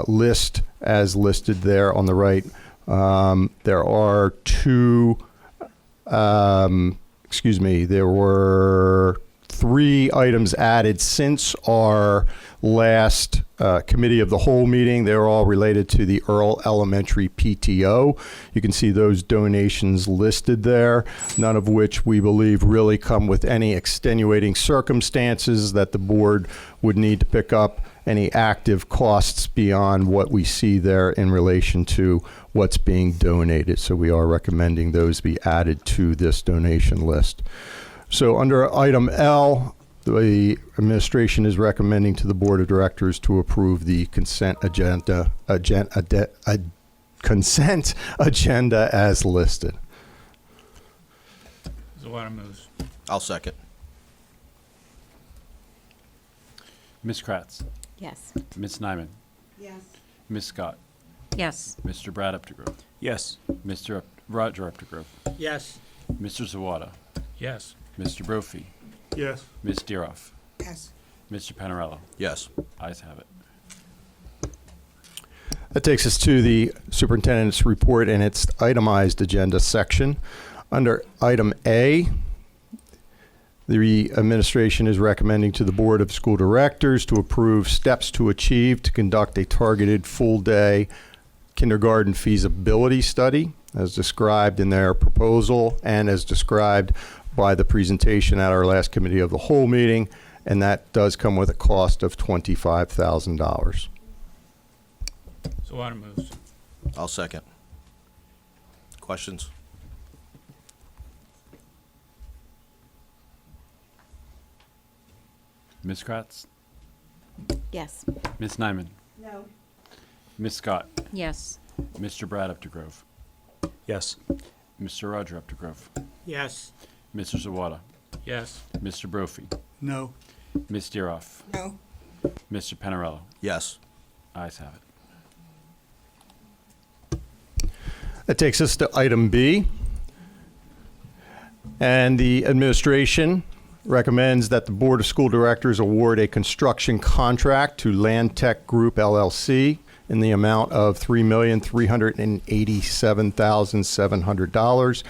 list as listed there on the right. There are two, there were 3 items added since our last committee of the whole meeting. They're all related to the Earl Elementary PTO. You can see those donations listed there, none of which we believe really come with any extenuating circumstances that the board would need to pick up any active costs beyond what we see there in relation to what's being donated. So we are recommending those be added to this donation list. So under item L, the administration is recommending to the board of directors to approve the consent agenda as listed. There's a lot of moves. I'll second. Ms. Kratz. Yes. Ms. Nyman. Yes. Ms. Scott. Yes. Mr. Brad Updegrove. Yes. Mr. Roger Updegrove. Yes. Mr. Zawada. Yes. Mr. Brophy. Yes. Ms. Deeroff. Yes. Mr. Panarello. Yes. Ayes have it. That takes us to the superintendent's report and its itemized agenda section. Under item A, the administration is recommending to the Board of School Directors to approve steps to achieve to conduct a targeted full-day kindergarten feasibility study as described in their proposal and as described by the presentation at our last committee of the whole meeting, and that does come with a cost of $25,000. There's a lot of moves. I'll second. Questions? Ms. Kratz. Yes. Ms. Nyman. No. Ms. Scott. Yes. Mr. Brad Updegrove. Yes. Mr. Roger Updegrove. Yes. Mr. Zawada. Yes. Mr. Brophy. No. Ms. Deeroff. No. Mr. Panarello. Yes. Ayes have it. That takes us to item B. And the administration recommends that the Board of School Directors award a construction contract to Land Tech Group LLC in the amount of $3,387,700,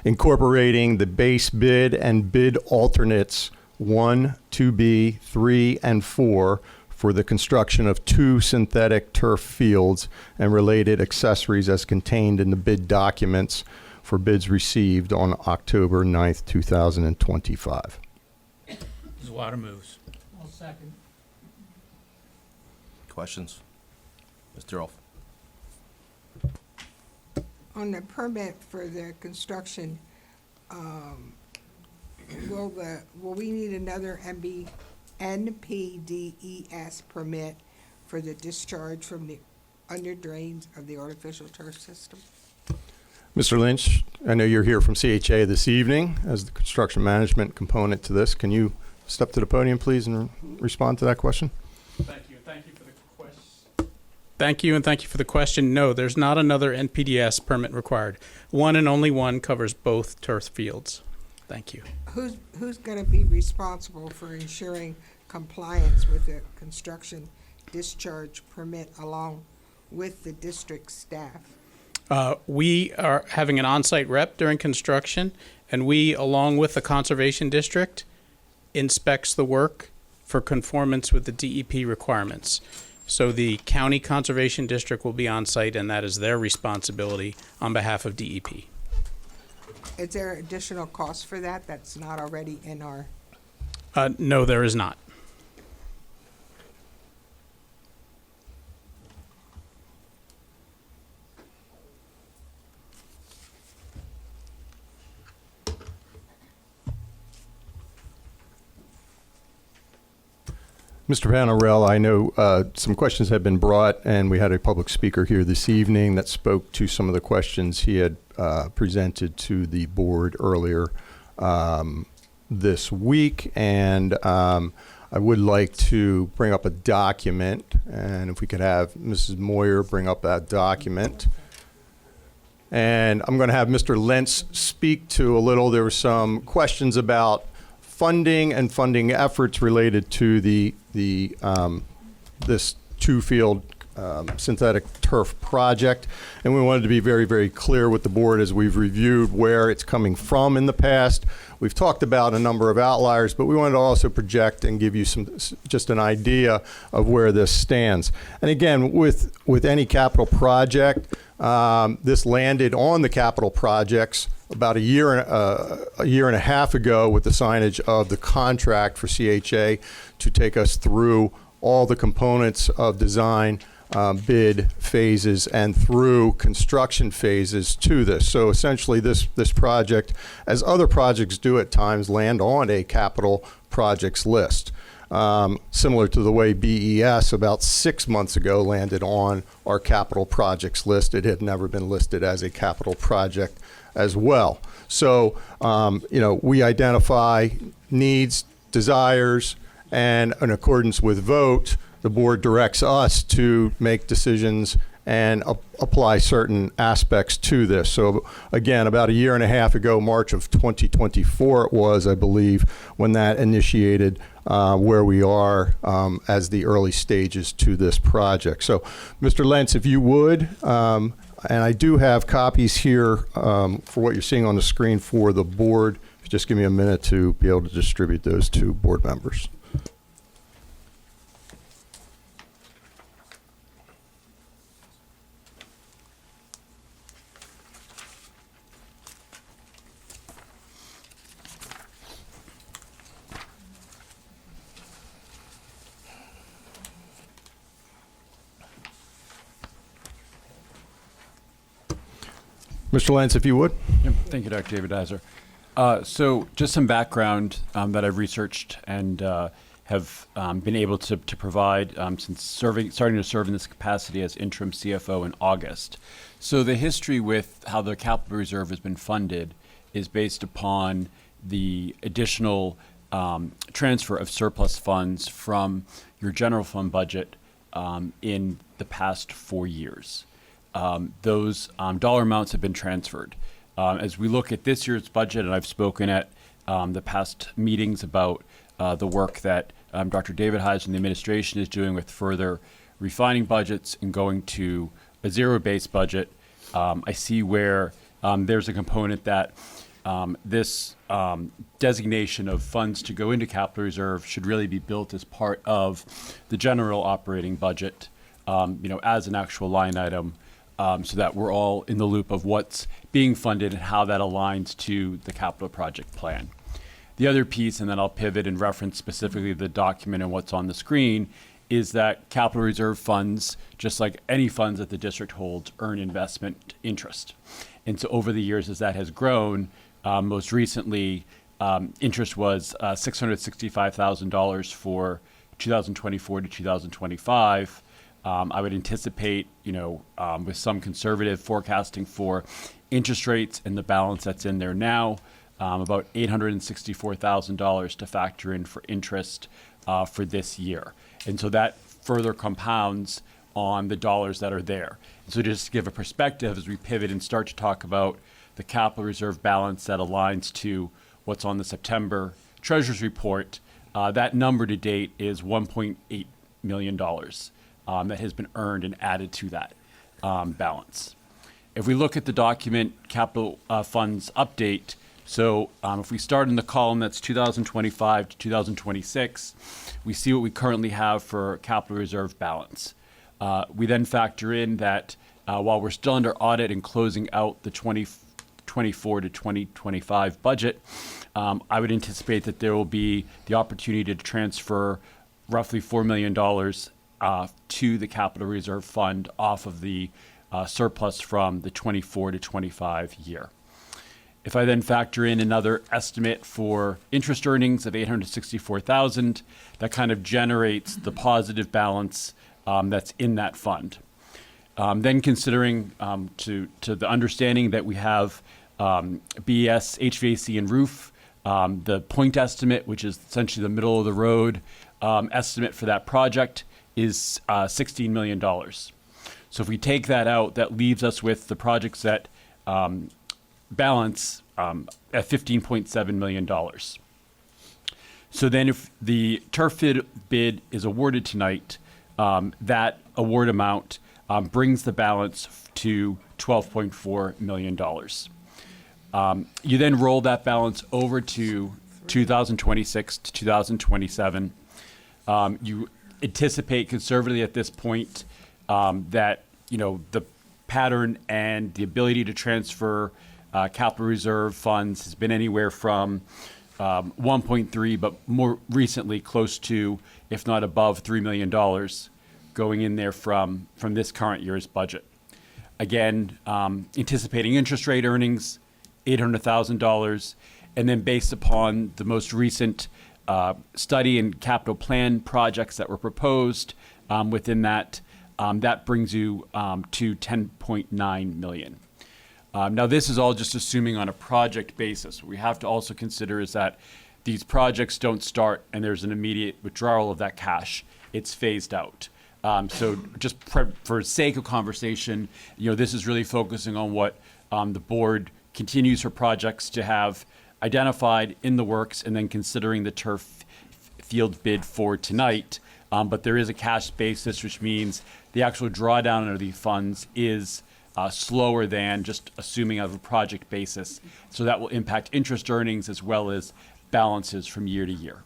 incorporating the base bid and bid alternates 1, 2B, 3, and 4 for the construction of 2 synthetic turf fields and related accessories as contained in the bid documents for bids received on October 9th, 2025. There's a lot of moves. I'll second. Questions? Mr. Rolfe. On the permit for the construction, will we need another NPDES permit for the discharge from the under drains of the artificial turf system? Mr. Lynch, I know you're here from CHA this evening as the construction management component to this. Can you step to the podium, please, and respond to that question? Thank you. Thank you for the question. Thank you, and thank you for the question. No, there's not another NPDES permit required. One and only one covers both turf fields. Thank you. Who's going to be responsible for ensuring compliance with the construction discharge permit along with the district staff? We are having an on-site rep during construction, and we, along with the Conservation District, inspects the work for conformance with the DEP requirements. So the County Conservation District will be on site, and that is their responsibility on behalf of DEP. Is there additional cost for that that's not already in our? No, there is not. Mr. Panarello, I know some questions have been brought, and we had a public speaker here this evening that spoke to some of the questions he had presented to the board earlier this week. And I would like to bring up a document, and if we could have Mrs. Moyer bring up that document. And I'm going to have Mr. Lentz speak to a little. There were some questions about funding and funding efforts related to this two-field synthetic turf project, and we wanted to be very, very clear with the board as we've reviewed where it's coming from in the past. We've talked about a number of outliers, but we wanted to also project and give you just an idea of where this stands. And again, with any capital project, this landed on the capital projects about a year and a half ago with the signage of the contract for CHA to take us through all the components of design, bid phases, and through construction phases to this. So essentially this project, as other projects do at times, land on a capital projects list. Similar to the way BES about 6 months ago landed on our capital projects list. It had never been listed as a capital project as well. So, we identify needs, desires, and in accordance with vote, the board directs us to make decisions and apply certain aspects to this. So again, about a year and a half ago, March of 2024 it was, I believe, when that initiated where we are as the early stages to this project. So Mr. Lentz, if you would, and I do have copies here for what you're seeing on the screen for the board. Just give me a minute to be able to distribute those to board members. Mr. Lentz, if you would. Yep. Thank you, Dr. David Heiser. So just some background that I've researched and have been able to provide since starting to serve in this capacity as interim CFO in August. So the history with how the capital reserve has been funded is based upon the additional transfer of surplus funds from your general fund budget in the past 4 years. Those dollar amounts have been transferred. As we look at this year's budget, and I've spoken at the past meetings about the work that Dr. David Heiser and the administration is doing with further refining budgets and going to a zero-based budget, I see where there's a component that this designation of funds to go into capital reserve should really be built as part of the general operating budget, as an actual line item. So that we're all in the loop of what's being funded and how that aligns to the capital project plan. The other piece, and then I'll pivot and reference specifically the document and what's on the screen, is that capital reserve funds, just like any funds that the district holds, earn investment interest. And so over the years as that has grown, most recently interest was $665,000 for 2024 to 2025. I would anticipate, with some conservative forecasting for interest rates and the balance that's in there now, about $864,000 to factor in for interest for this year. And so that further compounds on the dollars that are there. And so just to give a perspective as we pivot and start to talk about the capital reserve balance that aligns to what's on the September Treasurer's report, that number to date is $1.8 million. That has been earned and added to that balance. If we look at the document capital funds update, so if we start in the column that's 2025 to 2026, we see what we currently have for capital reserve balance. We then factor in that while we're still under audit and closing out the 2024 to 2025 budget, I would anticipate that there will be the opportunity to transfer roughly $4 million to the capital reserve fund off of the surplus from the 24 to 25 year. If I then factor in another estimate for interest earnings of $864,000, that kind of generates the positive balance that's in that fund. Then considering to the understanding that we have BES, HVAC, and roof, the point estimate, which is essentially the middle of the road estimate for that project, is $16 million. So if we take that out, that leaves us with the projects that balance at $15.7 million. So then if the turf bid is awarded tonight, that award amount brings the balance to $12.4 million. You then roll that balance over to 2026 to 2027. You anticipate conservatively at this point that the pattern and the ability to transfer capital reserve funds has been anywhere from 1.3, but more recently close to, if not above, $3 million going in there from this current year's budget. Again, anticipating interest rate earnings, $800,000, and then based upon the most recent study and capital plan projects that were proposed within that, that brings you to $10.9 million. Now, this is all just assuming on a project basis. What we have to also consider is that these projects don't start and there's an immediate withdrawal of that cash. It's phased out. So just for sake of conversation, this is really focusing on what the board continues for projects to have identified in the works and then considering the turf field bid for tonight. But there is a cash basis, which means the actual drawdown of the funds is slower than just assuming of a project basis. So that will impact interest earnings as well as balances from year to year.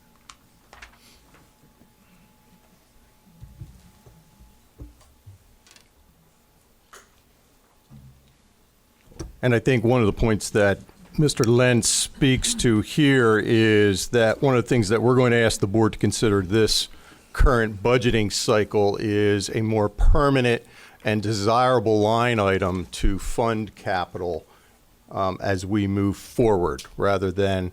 And I think one of the points that Mr. Lentz speaks to here is that one of the things that we're going to ask the board to consider this current budgeting cycle is a more permanent and desirable line item to fund capital as we move forward, rather than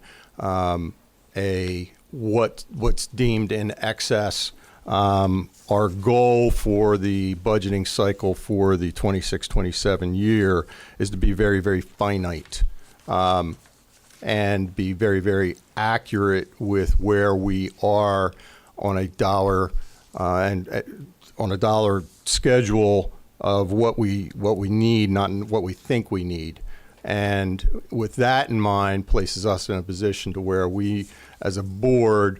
what's deemed in excess. Our goal for the budgeting cycle for the 26-27 year is to be very, very finite and be very, very accurate with where we are on a dollar on a dollar schedule of what we need, not what we think we need. And with that in mind, places us in a position to where we, as a board,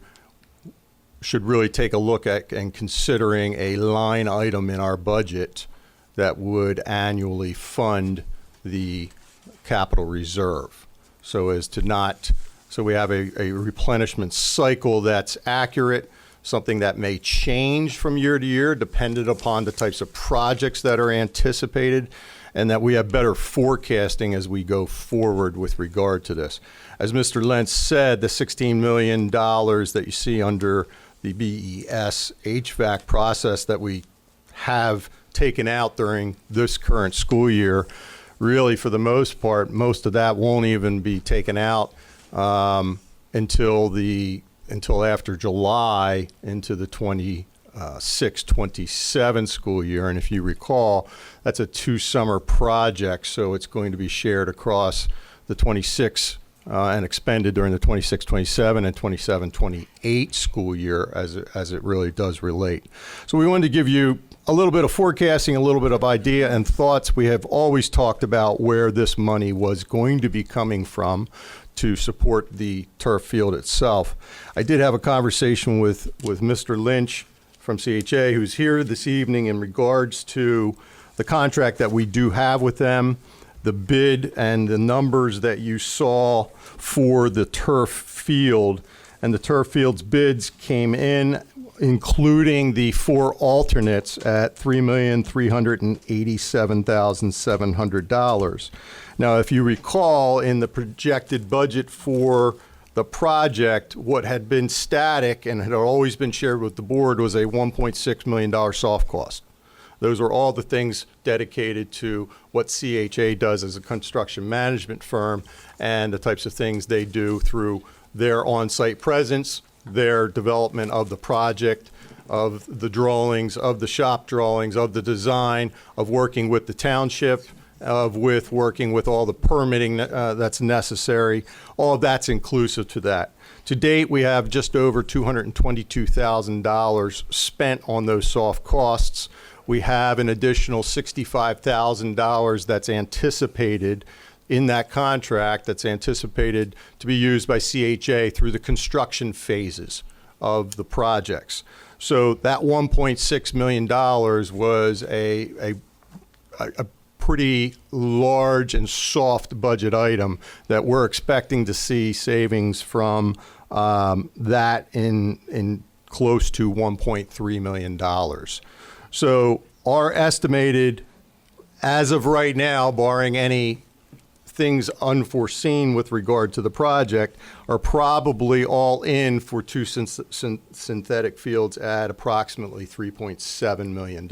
should really take a look at and considering a line item in our budget that would annually fund the capital reserve, so as to not, so we have a replenishment cycle that's accurate, something that may change from year to year dependent upon the types of projects that are anticipated, and that we have better forecasting as we go forward with regard to this. As Mr. Lentz said, the $16 million that you see under the BES HVAC process that we have taken out during this current school year, really for the most part, most of that won't even be taken out until after July into the 26-27 school year. And if you recall, that's a 2-summer project, so it's going to be shared across the 26 and expended during the 26-27 and 27-28 school year as it really does relate. So we wanted to give you a little bit of forecasting, a little bit of idea and thoughts. We have always talked about where this money was going to be coming from to support the turf field itself. I did have a conversation with Mr. Lynch from CHA, who's here this evening, in regards to the contract that we do have with them, the bid and the numbers that you saw for the turf field. And the turf field's bids came in, including the 4 alternates, at $3,387,700. Now, if you recall, in the projected budget for the project, what had been static and had always been shared with the board was a $1.6 million soft cost. Those are all the things dedicated to what CHA does as a construction management firm and the types of things they do through their on-site presence, their development of the project, of the drawings, of the shop drawings, of the design, of working with the township, working with all the permitting that's necessary. All of that's inclusive to that. To date, we have just over $222,000 spent on those soft costs. we have an additional $65,000 that's anticipated in that contract, that's anticipated to be used by CHA through the construction phases of the projects. So that $1.6 million was a pretty large and soft budget item that we're expecting to see savings from that in close to $1.3 million. So our estimated, as of right now, barring any things unforeseen with regard to the project, are probably all in for two synthetic fields at approximately $3.7 million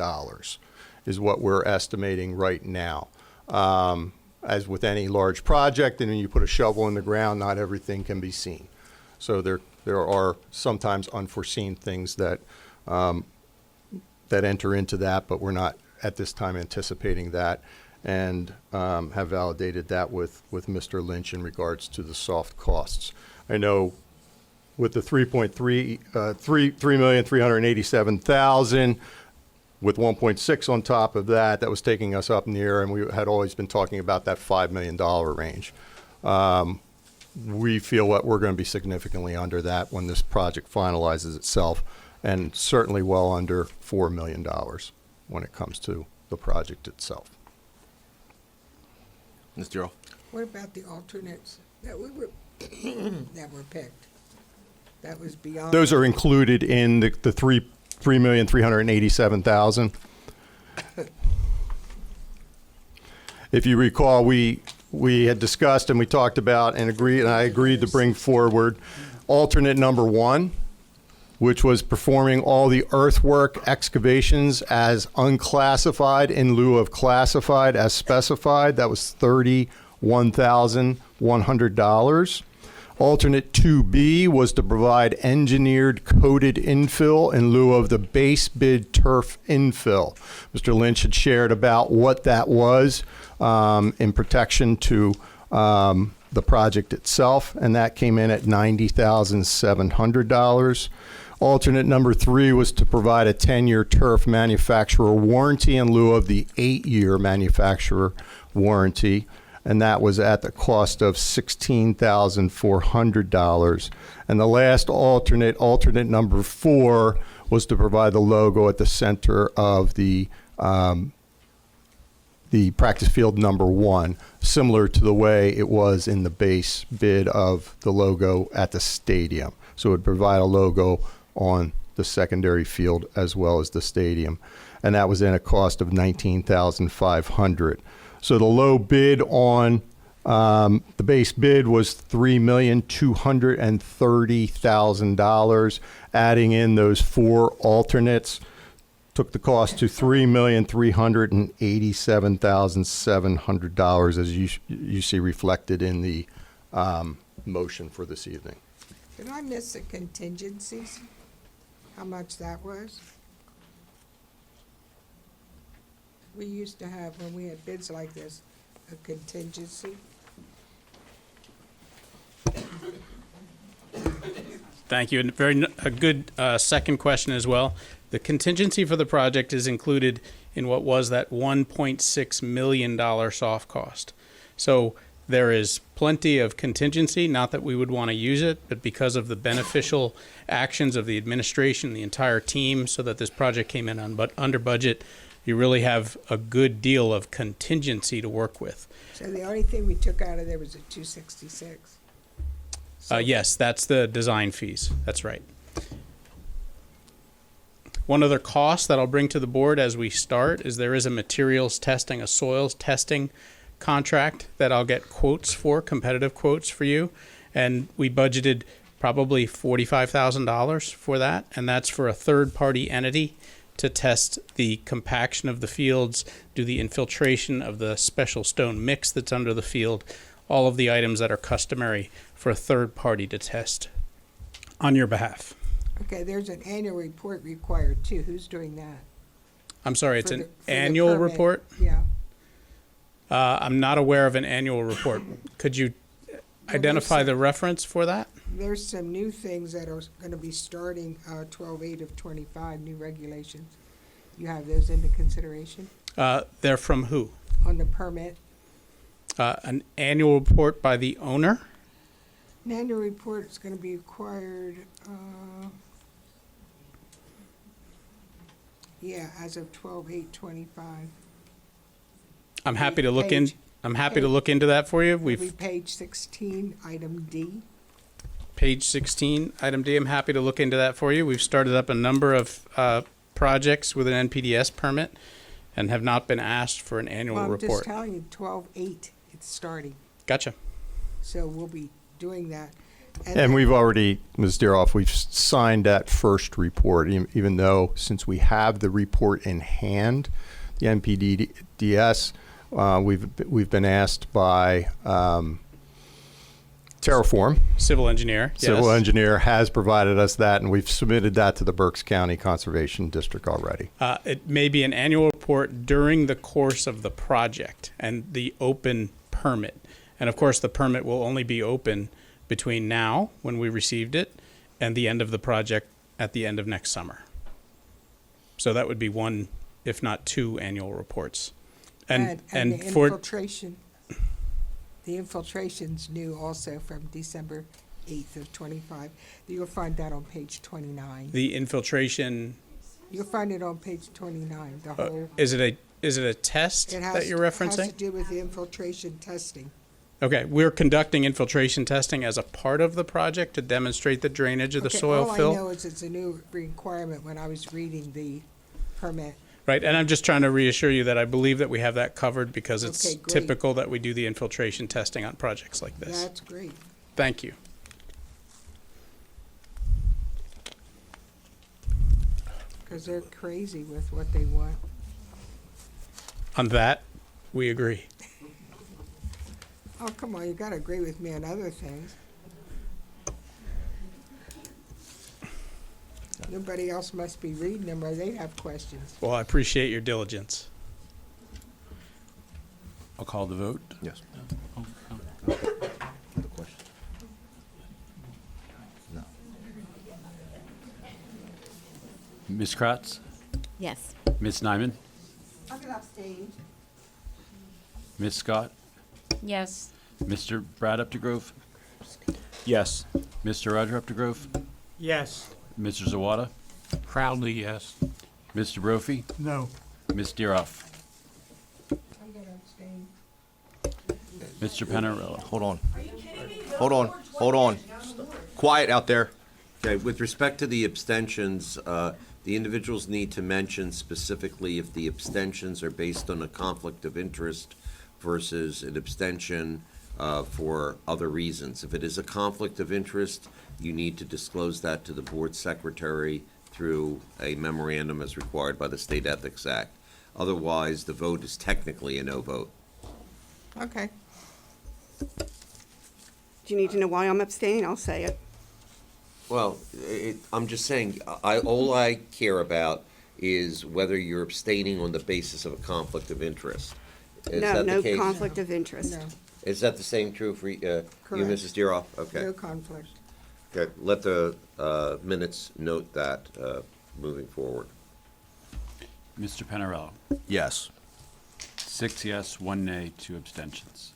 is what we're estimating right now. As with any large project, and when you put a shovel in the ground, not everything can be seen. So there are sometimes unforeseen things that that enter into that, but we're not at this time anticipating that, and have validated that with Mr. Lynch in regards to the soft costs. I know with the $3,387,000, with 1.6 on top of that, that was taking us up near, and we had always been talking about that $5 million range. We feel that we're going to be significantly under that when this project finalizes itself, and certainly well under $4 million when it comes to the project itself. Mr. Earl? What about the alternates that we were that were picked? That was beyond. Those are included in the $3,387,000. If you recall, we had discussed and we talked about and agreed, and I agreed to bring forward alternate number 1, which was performing all the earthwork excavations as unclassified in lieu of classified as specified. That was $31,100. Alternate 2B was to provide engineered coated infill in lieu of the base bid turf infill. Mr. Lynch had shared about what that was in protection to the project itself, and that came in at $90,700. Alternate number 3 was to provide a 10-year turf manufacturer warranty in lieu of the 8-year manufacturer warranty, and that was at the cost of $16,400. And the last alternate number 4, was to provide the logo at the center of the practice field number 1, similar to the way it was in the base bid of the logo at the stadium. So it would provide a logo on the secondary field as well as the stadium. And that was in a cost of $19,500. So the low bid on the base bid was $3,230,000. Adding in those 4 alternates took the cost to $3,387,700, as you see reflected in the motion for this evening. Did I miss the contingencies? How much that was? We used to have, when we had bids like this, a contingency. Thank you. And a good second question as well. The contingency for the project is included in what was that $1.6 million soft cost. So there is plenty of contingency, not that we would want to use it, but because of the beneficial actions of the administration, the entire team, so that this project came in under budget, you really have a good deal of contingency to work with. So the only thing we took out of there was a 266. Yes, that's the design fees. That's right. One other cost that I'll bring to the board as we start is there is a materials testing, a soils testing contract that I'll get quotes for, competitive quotes for you. And we budgeted probably $45,000 for that. And that's for a third-party entity to test the compaction of the fields, do the infiltration of the special stone mix that's under the field, all of the items that are customary for a third party to test on your behalf. Okay, there's an annual report required too. Who's doing that? I'm sorry, it's an annual report? Yeah. I'm not aware of an annual report. Could you identify the reference for that? There's some new things that are going to be starting 12/8 of 25, new regulations. You have those into consideration They're from who? on the permit? An annual report by the owner. An annual report is going to be required, as of 12/8/25. I'm happy to look in. I'm happy to look into that for you. It'll be We've page 16, item D. page 16, item D. I'm happy to look into that for you. We've started up a number of projects with an NPDS permit and have not been asked for an annual Well, I'm just report. telling you, 12/8, it's starting. Gotcha. So we'll be doing that. And we've already, Ms. Deeroff, we've signed that first report, even though since we have the report in hand, the NPDS, we've been asked by Terraform. Civil engineer. Civil yes. engineer has provided us that, and we've submitted that to the Berks County Conservation District already. It may be an annual report during the course of the project and the open permit. And of course, the permit will only be open between now, when we received it, and the end of the project at the end of next summer. So that would be one, if not two, annual reports. And the for infiltration, the infiltration's new also from December 8th of 25. You'll find that on page 29. the infiltration, You'll find it on page 29, the whole. is it a test It has that you're Has referencing? to do with the infiltration testing. Okay, we're conducting infiltration testing as a part of the project to demonstrate the drainage of the Okay, soil all fill. I know is it's a new requirement when I was reading the permit. Right, and I'm just trying to reassure you that I believe that we have that covered because it's Okay, great. typical that we do the infiltration testing on projects like this. That's great. Thank you. Because they're crazy with what they want. On that, we agree. Oh, come on, you gotta agree with me on other things. Nobody else must be reading them or they have questions. Well, I appreciate your diligence. I'll call the vote. Yes. Ms. Kratz? Yes. Ms. Nyman? I'm going to abstain. Ms. Scott? Yes. Mr. Brad Updegrove? Yes. Mr. Roger Updegrove? Yes. Mr. Zawada? Proudly, yes. Mr. Brophy? No. Ms. Deeroff? I'm gonna abstain. Mr. Panarello? Hold on. Hold on. Quiet out there. Okay, with respect to the abstentions, the individuals need to mention specifically if the abstentions are based on a conflict of interest versus an abstention for other reasons. If it is a conflict of interest, you need to disclose that to the board secretary through a memorandum as required by the State Ethics Act. Otherwise, the vote is technically a no vote. Okay. Do you need to know why I'm abstaining? I'll say it. Well, I'm just saying, all I care about is whether you're abstaining on the basis of a conflict of interest. Is No, that the no case? conflict of interest. No, Is that the same true for you, Mrs. Deeroff? Okay. no conflict. Okay, let the minutes note that moving forward. Mr. Panarello? Yes. 6 yes, 1 nay, 2 abstentions.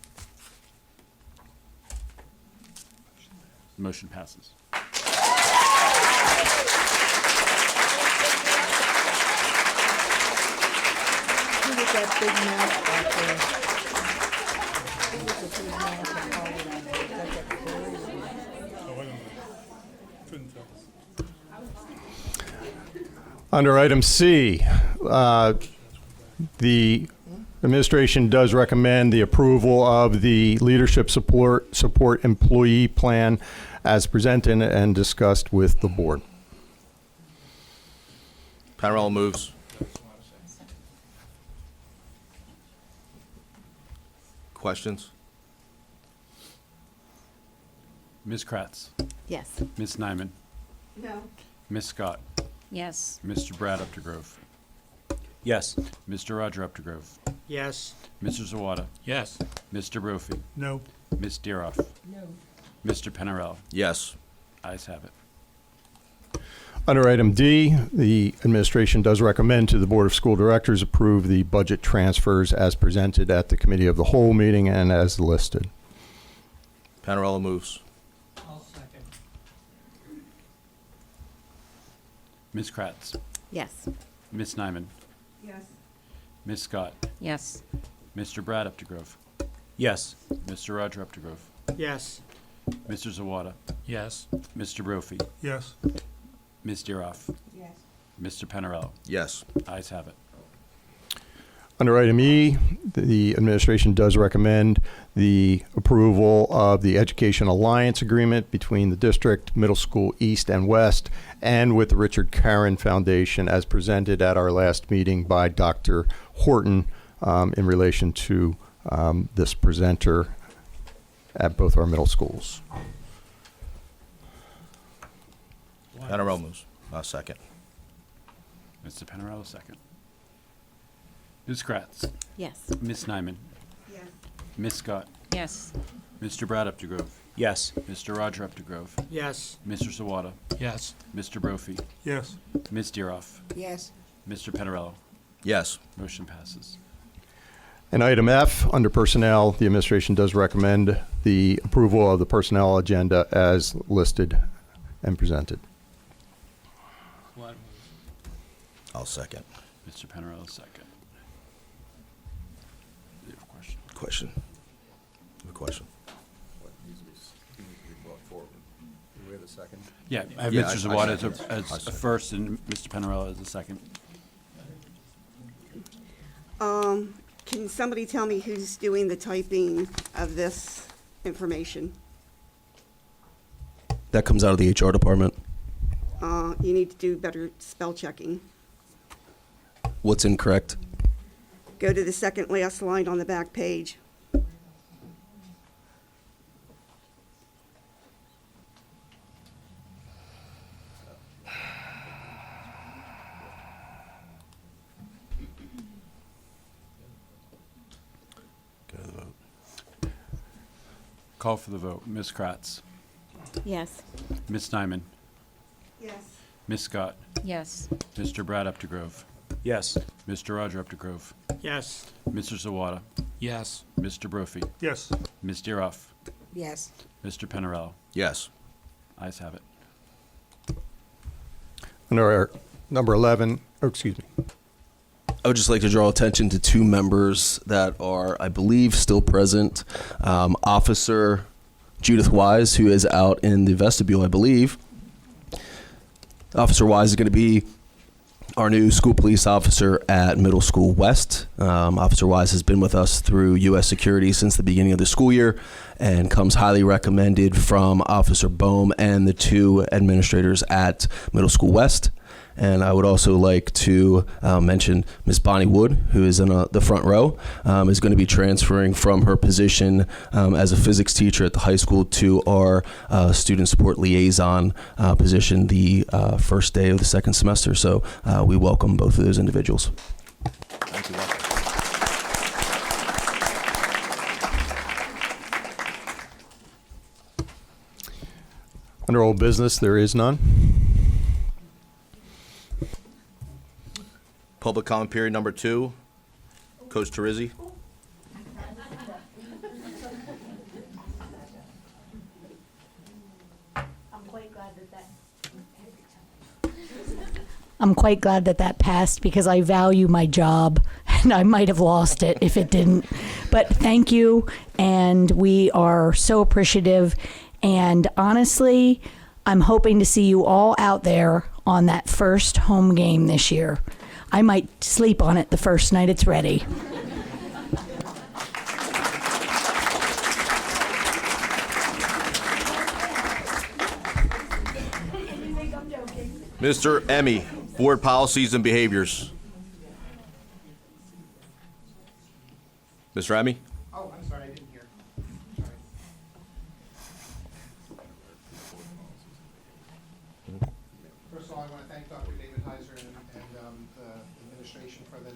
Motion passes. Who was that big mouth back there? Who was the big mouth that followed on that? Under item C, the administration does recommend the approval of the leadership support employee plan as presented and discussed with the board. Panarello moves. Questions? Ms. Kratz? Yes. Ms. Nyman? No. Ms. Scott? Yes. Mr. Brad Updegrove? Yes. Mr. Roger Updegrove? Yes. Mr. Zawada? Yes. Mr. Brophy? No. Ms. Deeroff? No. Mr. Panarello? Yes. Ayes have it. Under item D, the administration does recommend to the Board of School Directors approve the budget transfers as presented at the Committee of the Whole meeting and as listed. Panarello moves. Ms. Kratz, Yes. Ms. Nyman, Yes. Ms. Scott, Yes. Mr. Brad Updegrove, Yes. Mr. Roger Updegrove, Yes. Mr. Zawada, Yes. Mr. Brophy, Yes. Ms. Diroff, Yes. Mr. Panarello. Yes. Ayes have it. Under item E, the administration does recommend the approval of the Education Alliance Agreement between the district, Middle School East and West, and with the Richard Caron Foundation as presented at our last meeting by Dr. Horton in relation to this presenter at both our middle schools. Panarello moves. Second. Mr. Panarello, second. Ms. Kratz, Yes. Ms. Nyman, Yes. Ms. Scott, Yes. Mr. Brad Updegrove, Yes. Mr. Roger Updegrove, Yes. Mr. Zawada, Yes. Mr. Brophy, Yes. Ms. Diroff, Yes. Mr. Panarello. Yes. Motion passes. And item F, under personnel, the administration does recommend the approval of the personnel agenda as listed and presented. I'll second. Mr. Panarello, second. Do you have a question? Question. I have a question. Do we have a second? Yeah, I have Yeah, Mr. I Zawada second. I as a second. first and Mr. Panarello as a second. Can somebody tell me who's doing the typing of this information? That comes out of the HR department. You need to do better spell checking. What's incorrect? Go to the second last line on the back page. Go to the vote. Call for the vote. Ms. Kratz, Yes. Ms. Nyman, Yes. Ms. Scott, Yes. Mr. Brad Updegrove, Yes. Mr. Roger Updegrove, Yes. Mr. Zawada, Yes. Mr. Brophy, Yes. Ms. Diroff, Yes. Mr. Panarello. Yes. Ayes have it. Under our number 11, oh, excuse me. I would just like to draw attention to two members that are, I believe, still present. Officer Judith Wise, who is out in the vestibule, I believe. Officer Wise is going to be our new school police officer at Middle School West. Officer Wise has been with us through U.S. Security since the beginning of the school year and comes highly recommended from Officer Bohm and the two administrators at Middle School West. And I would also like to mention Ms. Bonnie Wood, who is in the front row, is going to be transferring from her position as a physics teacher at the high school to our student support liaison position the first day of the second semester. So we welcome both of those individuals. Thank you. Under old business, there is none. Public comment period number 2. Coach Terizzi. I'm quite glad that that passed because I value my job and I might have lost it if it didn't. But thank you, and we are so appreciative. And honestly, I'm hoping to see you all out there on that first home game this year. I might sleep on it the first night it's ready. Mr. Emmy, Board Policies and Behaviors. Mr. Emmy? Oh, I'm sorry, I didn't hear. Sorry. First of all, I want to thank Dr. David Heiser and the administration for that.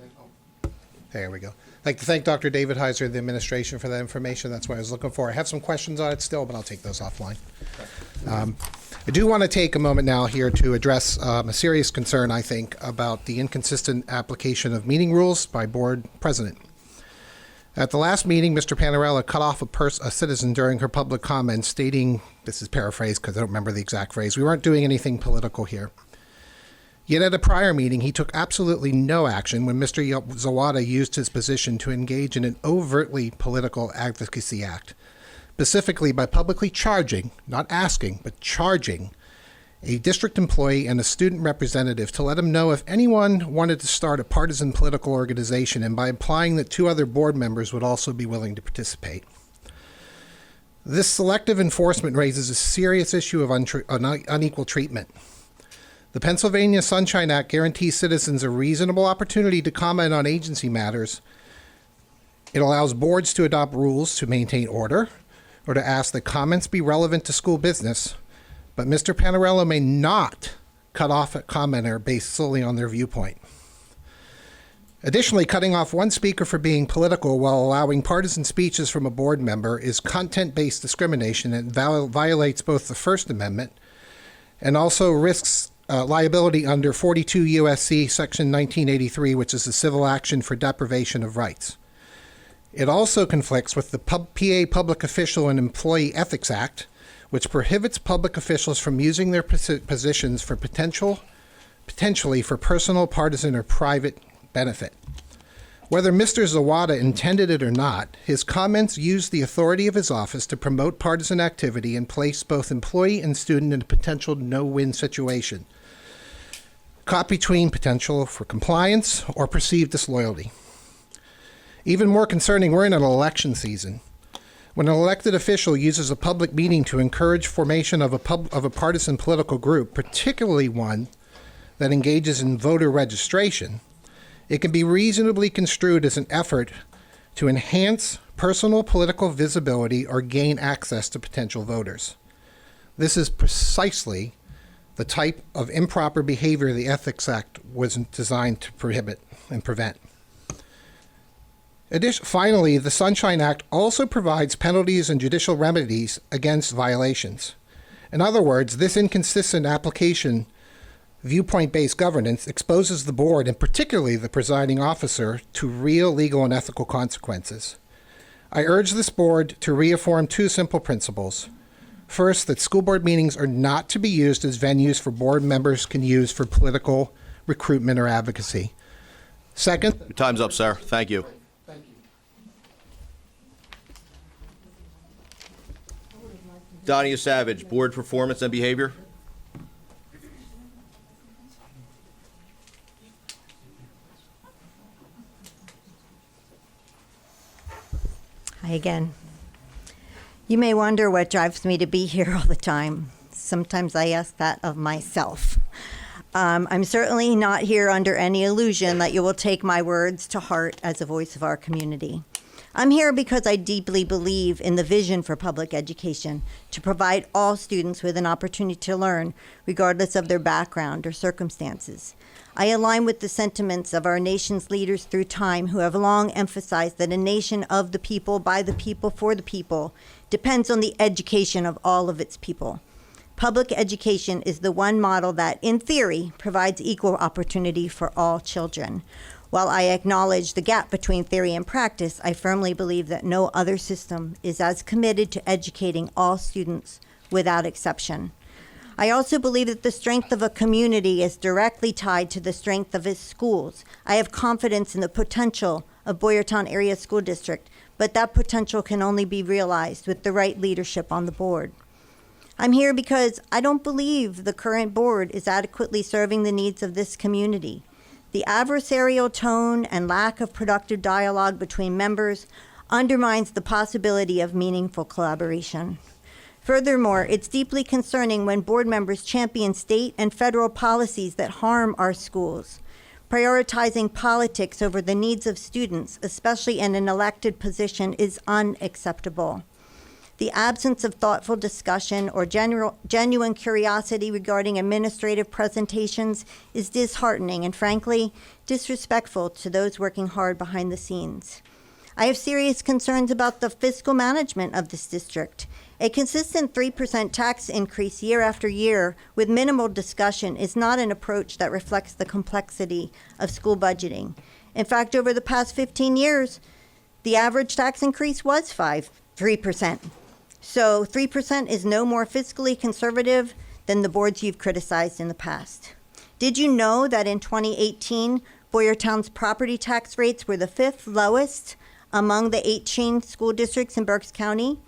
There we go. I'd like to thank Dr. David Heiser and the administration for that information. That's what I was looking for. I have some questions on it still, but I'll take those offline. I do want to take a moment now here to address a serious concern, I think, about the inconsistent application of meeting rules by board president. At the last meeting, Mr. Panarella cut off a citizen during her public comments, stating, this is paraphrased because I don't remember the exact phrase, we weren't doing anything political here. Yet at a prior meeting, he took absolutely no action when Mr. Zawada used his position to engage in an overtly political advocacy act, specifically by publicly charging, not asking, but charging a district employee and a student representative to let him know if anyone wanted to start a partisan political organization, and by implying that 2 other board members would also be willing to participate. This selective enforcement raises a serious issue of unequal treatment. The Pennsylvania Sunshine Act guarantees citizens a reasonable opportunity to comment on agency matters. It allows boards to adopt rules to maintain order or to ask that comments be relevant to school business, but Mr. Panarella may not cut off a commenter based solely on their viewpoint. Additionally, cutting off one speaker for being political while allowing partisan speeches from a board member is content-based discrimination and violates both the First Amendment and also risks liability under 42 U.S.C. Section 1983, which is a civil action for deprivation of rights. It also conflicts with the PA Public Official and Employee Ethics Act, which prohibits public officials from using their positions for potentially for personal, partisan, or private benefit. Whether Mr. Zawada intended it or not, his comments used the authority of his office to promote partisan activity and place both employee and student in a potential no-win situation, caught between potential for compliance or perceived disloyalty. Even more concerning, we're in an election season. When an elected official uses a public meeting to encourage formation of a partisan political group, particularly one that engages in voter registration, it can be reasonably construed as an effort to enhance personal political visibility or gain access to potential voters. This is precisely the type of improper behavior the Ethics Act was designed to prohibit and prevent. Finally, the Sunshine Act also provides penalties and judicial remedies against violations. In other words, this inconsistent application, viewpoint-based governance, exposes the board, and particularly the presiding officer, to real legal and ethical consequences. I urge this board to reaffirm 2 simple principles. First, that school board meetings are not to be used as venues for board members can use for political recruitment or advocacy. Second, Your time's up, sir. Thank you. Donnie Savage, board performance and behavior. Hi again. You may wonder what drives me to be here all the time. Sometimes I ask that of myself. I'm certainly not here under any illusion that you will take my words to heart as a voice of our community. I'm here because I deeply believe in the vision for public education to provide all students with an opportunity to learn, regardless of their background or circumstances. I align with the sentiments of our nation's leaders through time who have long emphasized that a nation of the people, by the people, for the people depends on the education of all of its people. Public education is the one model that, in theory, provides equal opportunity for all children. While I acknowledge the gap between theory and practice, I firmly believe that no other system is as committed to educating all students without exception. I also believe that the strength of a community is directly tied to the strength of its schools. I have confidence in the potential of Boyertown Area School District, but that potential can only be realized with the right leadership on the board. I'm here because I don't believe the current board is adequately serving the needs of this community. The adversarial tone and lack of productive dialogue between members undermines the possibility of meaningful collaboration. Furthermore, it's deeply concerning when board members champion state and federal policies that harm our schools. Prioritizing politics over the needs of students, especially in an elected position, is unacceptable. The absence of thoughtful discussion or genuine curiosity regarding administrative presentations is disheartening and, frankly, disrespectful to those working hard behind the scenes. I have serious concerns about the fiscal management of this district. A consistent 3% tax increase year after year with minimal discussion is not an approach that reflects the complexity of school budgeting. In fact, over the past 15 years, the average tax increase was 3%. So 3% is no more fiscally conservative than the boards you've criticized in the past. Did you know that in 2018, Boyertown's property tax rates were the 5th lowest among the 18 school districts in Berks County,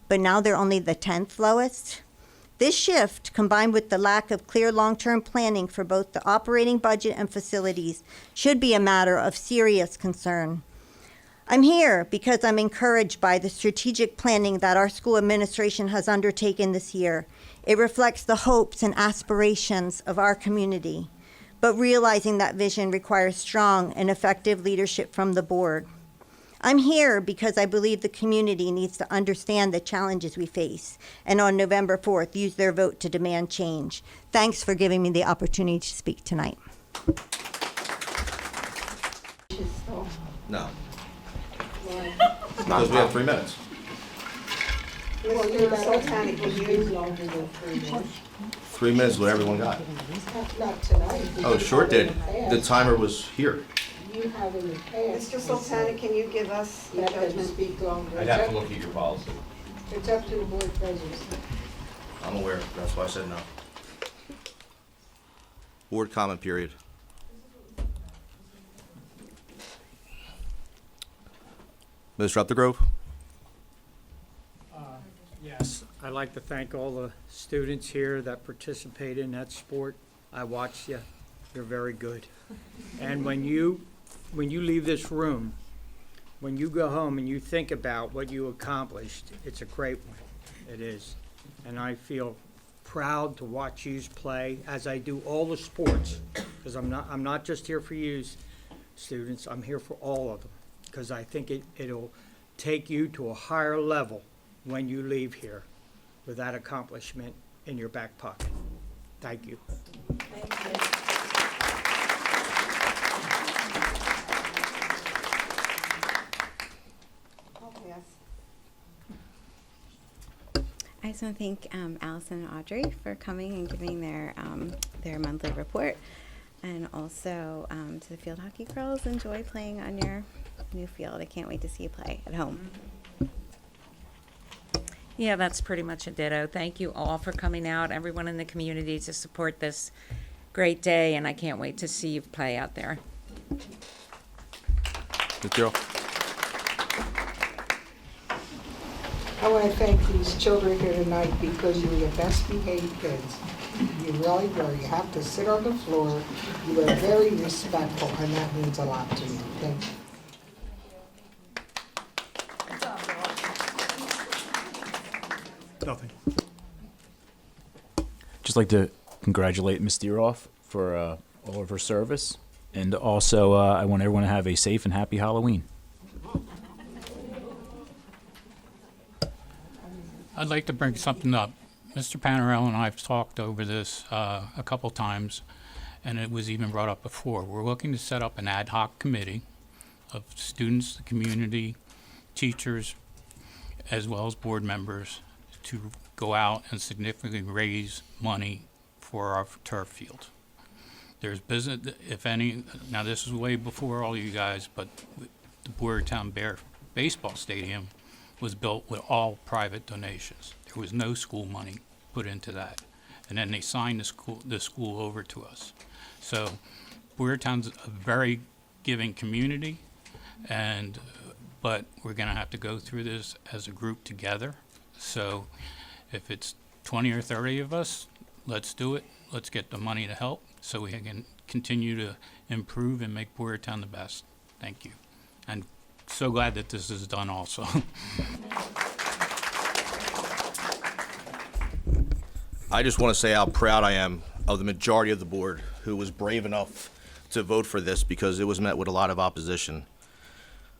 but now they're only the 10th lowest? This shift, combined with the lack of clear long-term planning for both the operating budget and facilities, should be a matter of serious concern. I'm here because I'm encouraged by the strategic planning that our school administration has undertaken this year. It reflects the hopes and aspirations of our community, but realizing that vision requires strong and effective leadership from the board. I'm here because I believe the community needs to understand the challenges we face, and on November 4th, use their vote to demand change. Thanks for giving me the opportunity to speak tonight. No. Because we have 3 minutes. Mr. Sultana, can you? 3 minutes is what everyone got. Not tonight. Oh, it sure did. The timer was here. You have in the past. Mr. Sultana, can you give us You the have to judgment? speak longer. I'd have to look at your policy. It's up to the board president. I'm aware, that's why I said no. Board comment period. Mr. Updegrove? Yes, I'd like to thank all the students here that participated in that sport. I watched you. You're very good. And when you leave this room, when you go home and you think about what you accomplished, it's a great one. It is. And I feel proud to watch you play, as I do all the sports, because I'm not just here for you students, I'm here for all of them, because I think it'll take you to a higher level when you leave here with that accomplishment in your back pocket. Thank you. I just want to thank Allison and Audrey for coming and giving their monthly report, and also to the field hockey girls. Enjoy playing on your new field. I can't wait to see you play at home. Yeah, that's pretty much a ditto. Thank you all for coming out, everyone in the community, to support this great day, and I can't wait to see you play out there. Ms. Darrell? I want to thank these children here tonight because you were the best behaved kids. You really were. You have to sit on the floor. You were very respectful, and that means a lot to me. Thank you. Nothing. Just like to congratulate Ms. Deeroff for all of her service, and also I want everyone to have a safe and happy Halloween. I'd like to bring something up. Mr. Panarello and I have talked over this a couple times, and it was even brought up before. We're looking to set up an ad hoc committee of students, the community, teachers, as well as board members, to go out and significantly raise money for our turf field. There's business, if any, now this is way before all you guys, but the Boyertown Bear baseball stadium was built with all private donations. There was no school money put into that. And then they signed the school over to us. So Boyertown's a very giving community, but we're gonna have to go through this as a group together. So if it's 20 or 30 of us, let's do it. Let's get the money to help so we can continue to improve and make Boyertown the best. Thank you. And so glad that this is done also. I just want to say how proud I am of the majority of the board who was brave enough to vote for this, because it was met with a lot of opposition.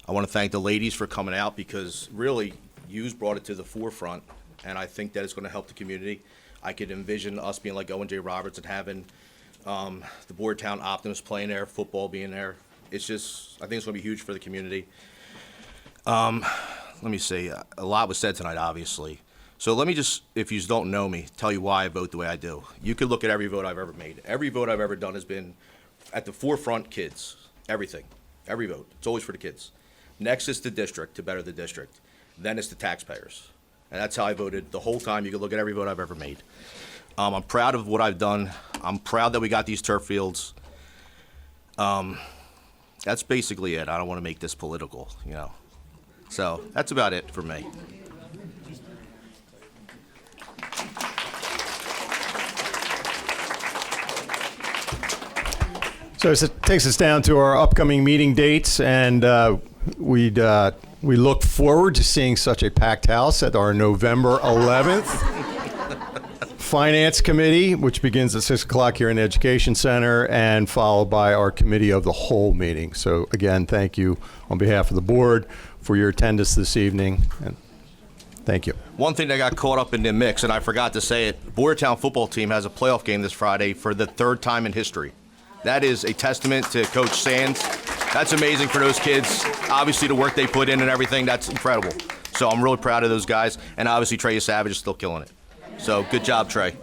I want to thank the ladies for coming out, because really, you brought it to the forefront, and I think that it's going to help the community. I could envision us being like Owen J. Roberts and having the Boyertown Optimists playing there, football being there. It's just, I think it's going to be huge for the community. Let me see. A lot was said tonight, obviously. So let me just, if you don't know me, tell you why I vote the way I do. You could look at every vote I've ever made. Every vote I've ever done has been at the forefront, kids. Everything. Every vote. It's always for the kids. Next is the district, to better the district. Then it's the taxpayers. And that's how I voted the whole time. You can look at every vote I've ever made. I'm proud of what I've done. I'm proud that we got these turf fields. That's basically it. I don't want to make this political, you know. So that's about it for me. So it takes us down to our upcoming meeting dates, and we look forward to seeing such a packed house at our November 11th Finance Committee, which begins at 6 o'clock here in the Education Center, and followed by our Committee of the Whole meeting. So again, thank you on behalf of the board for your attendance this evening, and thank you. One thing that got caught up in the mix, and I forgot to say it, Boyertown football team has a playoff game this Friday for the third time in history. That is a testament to Coach Sands. That's amazing for those kids. Obviously, the work they put in and everything, that's incredible. So I'm really proud of those guys. And obviously, Trey Savage is still killing it. So good job, Trey.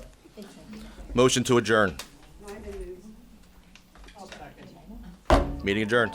Motion to adjourn. Meeting adjourned.